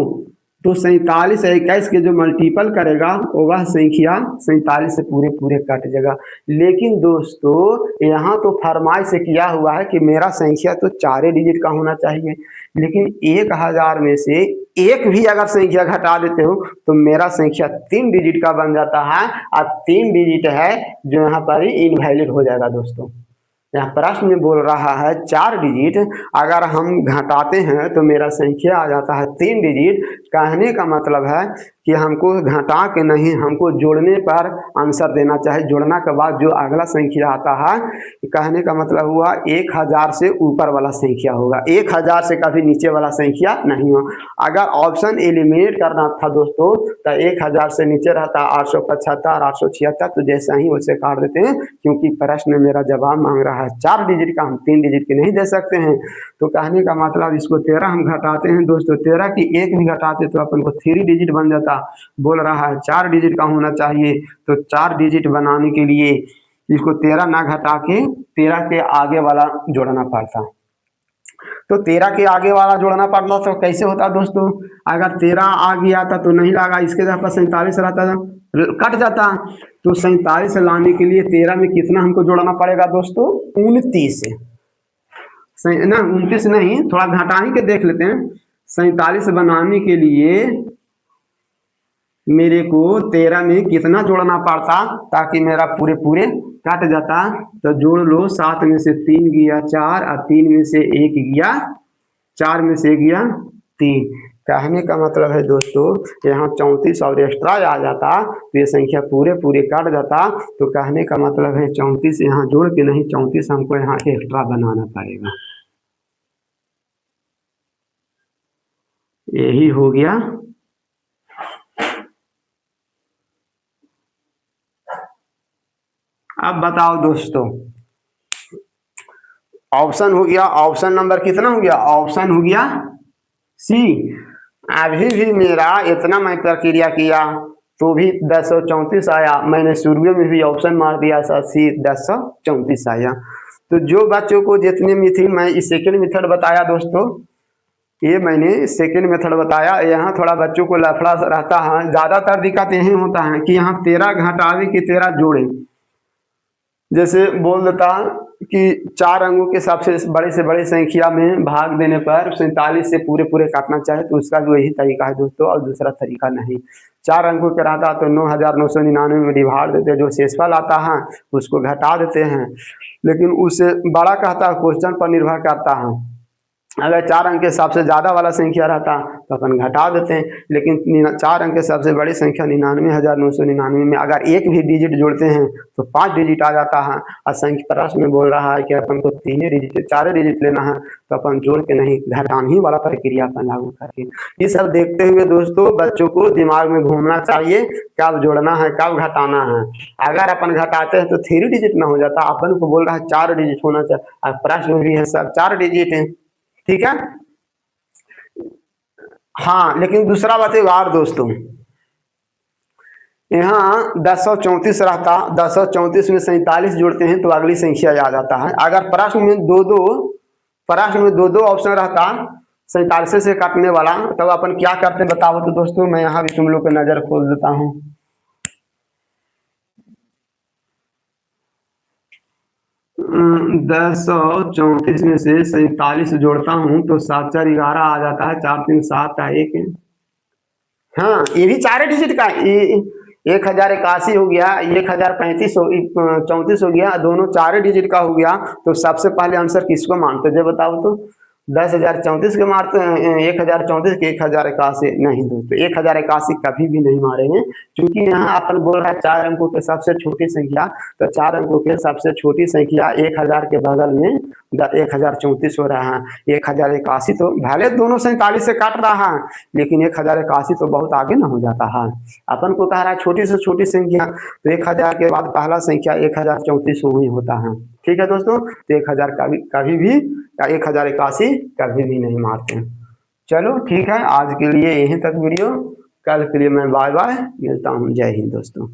तो 47 21 के जो मल्टीपल करेगा वह संख्या 47 से पूरे पूरे कट जाएगा। लेकिन दोस्तों यहाँ तो फरमाइश से किया हुआ है कि मेरा संख्या तो 4 डिजिट का होना चाहिए, लेकिन 1000 में से एक भी अगर संख्या घटा देते हो तो मेरा संख्या 3 डिजिट का बन जाता है, और 3 डिजिट है जो यहाँ पर ही इनवैलिड हो जाएगा दोस्तों। यहाँ प्रश्न में बोल रहा है 4 डिजिट अगर हम घटाते हैं तो मेरा संख्या आ जाता है 3 डिजिट। कहने का मतलब है कि हमको घटा के नहीं, हमको जोड़ने पर आंसर देना चाहिए। जोड़ना के बाद जो अगला संख्या आता है, कहने का मतलब हुआ 1000 से ऊपर वाला संख्या होगा, 1000 से कभी नीचे वाला संख्या नहीं हो। अगर ऑप्शन एलिमिनेट करना था दोस्तों तो 1000 से नीचे रहता 875 876, तो जैसा ही उसे काट देते हैं, क्योंकि प्रश्न मेरा जवाब मांग रहा है 4 डिजिट का, हम 3 डिजिट की नहीं दे सकते हैं। तो कहने का मतलब इसको 13 हम घटाते हैं दोस्तों, 13 की 1 भी घटाते तो अपन को 3 डिजिट बन जाता। बोल रहा है 4 डिजिट का होना चाहिए, तो 4 डिजिट बनाने के लिए इसको 13 ना घटा के 13 के आगे वाला जोड़ना पड़ता। तो 13 के आगे वाला जोड़ना पड़ता तो कैसे होता दोस्तों, अगर 13 आ गया था तो नहीं लगा, इसके जगह पर 47 रहता था, कट जाता। तो 47 लाने के लिए 13 में कितना हमको जोड़ना पड़ेगा दोस्तों, 29 ना, 29 नहीं, थोड़ा घटा ही के देख लेते हैं। 47 बनाने के लिए मेरे को 13 में कितना जोड़ना पड़ता ताकि मेरा पूरे पूरे कट जाता। तो जोड़ लो, 7 में से 3 गया 4, और 3 में से 1 गया, 4 में से गया 3। कहने का मतलब है दोस्तों यहाँ 34 और एक्स्ट्रा आ जाता तो ये संख्या पूरे पूरे काट जाता। तो कहने का मतलब है 34 यहाँ जोड़ के नहीं, 34 हमको यहाँ एक्स्ट्रा बनाना पड़ेगा। यही हो गया। अब बताओ दोस्तों, ऑप्शन हो गया, ऑप्शन नंबर कितना हो गया, ऑप्शन हो गया सी। अभी भी मेरा इतना मैं प्रक्रिया किया तो भी 1034 आया, मैंने शुरू में भी ऑप्शन मार दिया था सी, 1034 आया। तो जो बच्चों को जितने मेथड, मैं इस सेकेंड मेथड बताया दोस्तों, ये मैंने सेकेंड मेथड बताया। यहाँ थोड़ा बच्चों को लफड़ा रहता है, ज़्यादातर दिक्कत यही होता है कि यहाँ 13 घटावे कि 13 जोड़े। जैसे बोल देता कि 4 अंकों के सबसे बड़े से बड़ी संख्या में भाग देने पर 47 से पूरे पूरे काटना चाहे, तो उसका भी वही तरीका है दोस्तों, और दूसरा तरीका नहीं। 4 अंकों का रहता तो 9999 में डिवाइड देते, जो शेषफल आता है उसको घटा देते हैं। लेकिन उससे बड़ा कहता है, क्वेश्चन पर निर्भर करता है। अगर 4 अंक के सबसे ज़्यादा वाला संख्या रहता तो अपन घटा देते हैं, लेकिन 4 अंक के सबसे बड़ी संख्या 99,999 में अगर एक भी डिजिट जोड़ते हैं तो 5 डिजिट आ जाता है। और संख्या प्रश्न में बोल रहा है कि अपन को 3 डिजिट 4 डिजिट लेना है, तो अपन जोड़ के नहीं, घटाने वाला प्रक्रिया अपन लागू करके। ये सब देखते हुए दोस्तों बच्चों को दिमाग में घूमना चाहिए, कब जोड़ना है कब घटाना है। अगर अपन घटाते हैं तो 3 डिजिट ना हो जाता, अपन को बोल रहा है 4 डिजिट होना चाहिए, और प्रश्न भी है सब 4 डिजिट है, ठीक है। हाँ, लेकिन दूसरा बात एक और दोस्तों, यहाँ 1034 रहता, 1034 में 47 जोड़ते हैं तो अगली संख्या याद आता है। अगर प्रश्न में दो दो ऑप्शन रहता 47 से काटने वाला, तब अपन क्या करते बताओ तो दोस्तों। मैं यहाँ भी तुम लोग की नजर खोल देता हूँ। 1034 में से 47 जोड़ता हूँ तो 7 4 11 आ जाता है, 4 3 7 है 1। हाँ ये भी चार डिजिट का, ये 1081 हो गया, 1035 34 हो गया, दोनों चार डिजिट का हो गया। तो सबसे पहले आंसर किसको मानते जो बताओ तो। 10,034 के मारते हैं, 1034 के 1081 नहीं दोस्तों, 1081 कभी भी नहीं मारेंगे, क्योंकि यहाँ अपन बोल रहा है 4 अंकों के सबसे छोटी संख्या। तो 4 अंकों के सबसे छोटी संख्या 1000 के बगल में 1034 हो रहा है। 1081 तो भले दोनों 47 से काट रहा है, लेकिन 1081 तो बहुत आगे ना हो जाता है। अपन को कह रहा है छोटी से छोटी संख्या, तो 1000 के बाद पहला संख्या 1034 ही होता है। ठीक है दोस्तों, तो 1000 कभी भी या 1081 कभी भी नहीं मारते हैं। चलो ठीक है, आज के लिए यहीं तक वीडियो। कल के लिए मैं बाय बाय मिलता हूँ। जय हिंद दोस्तों।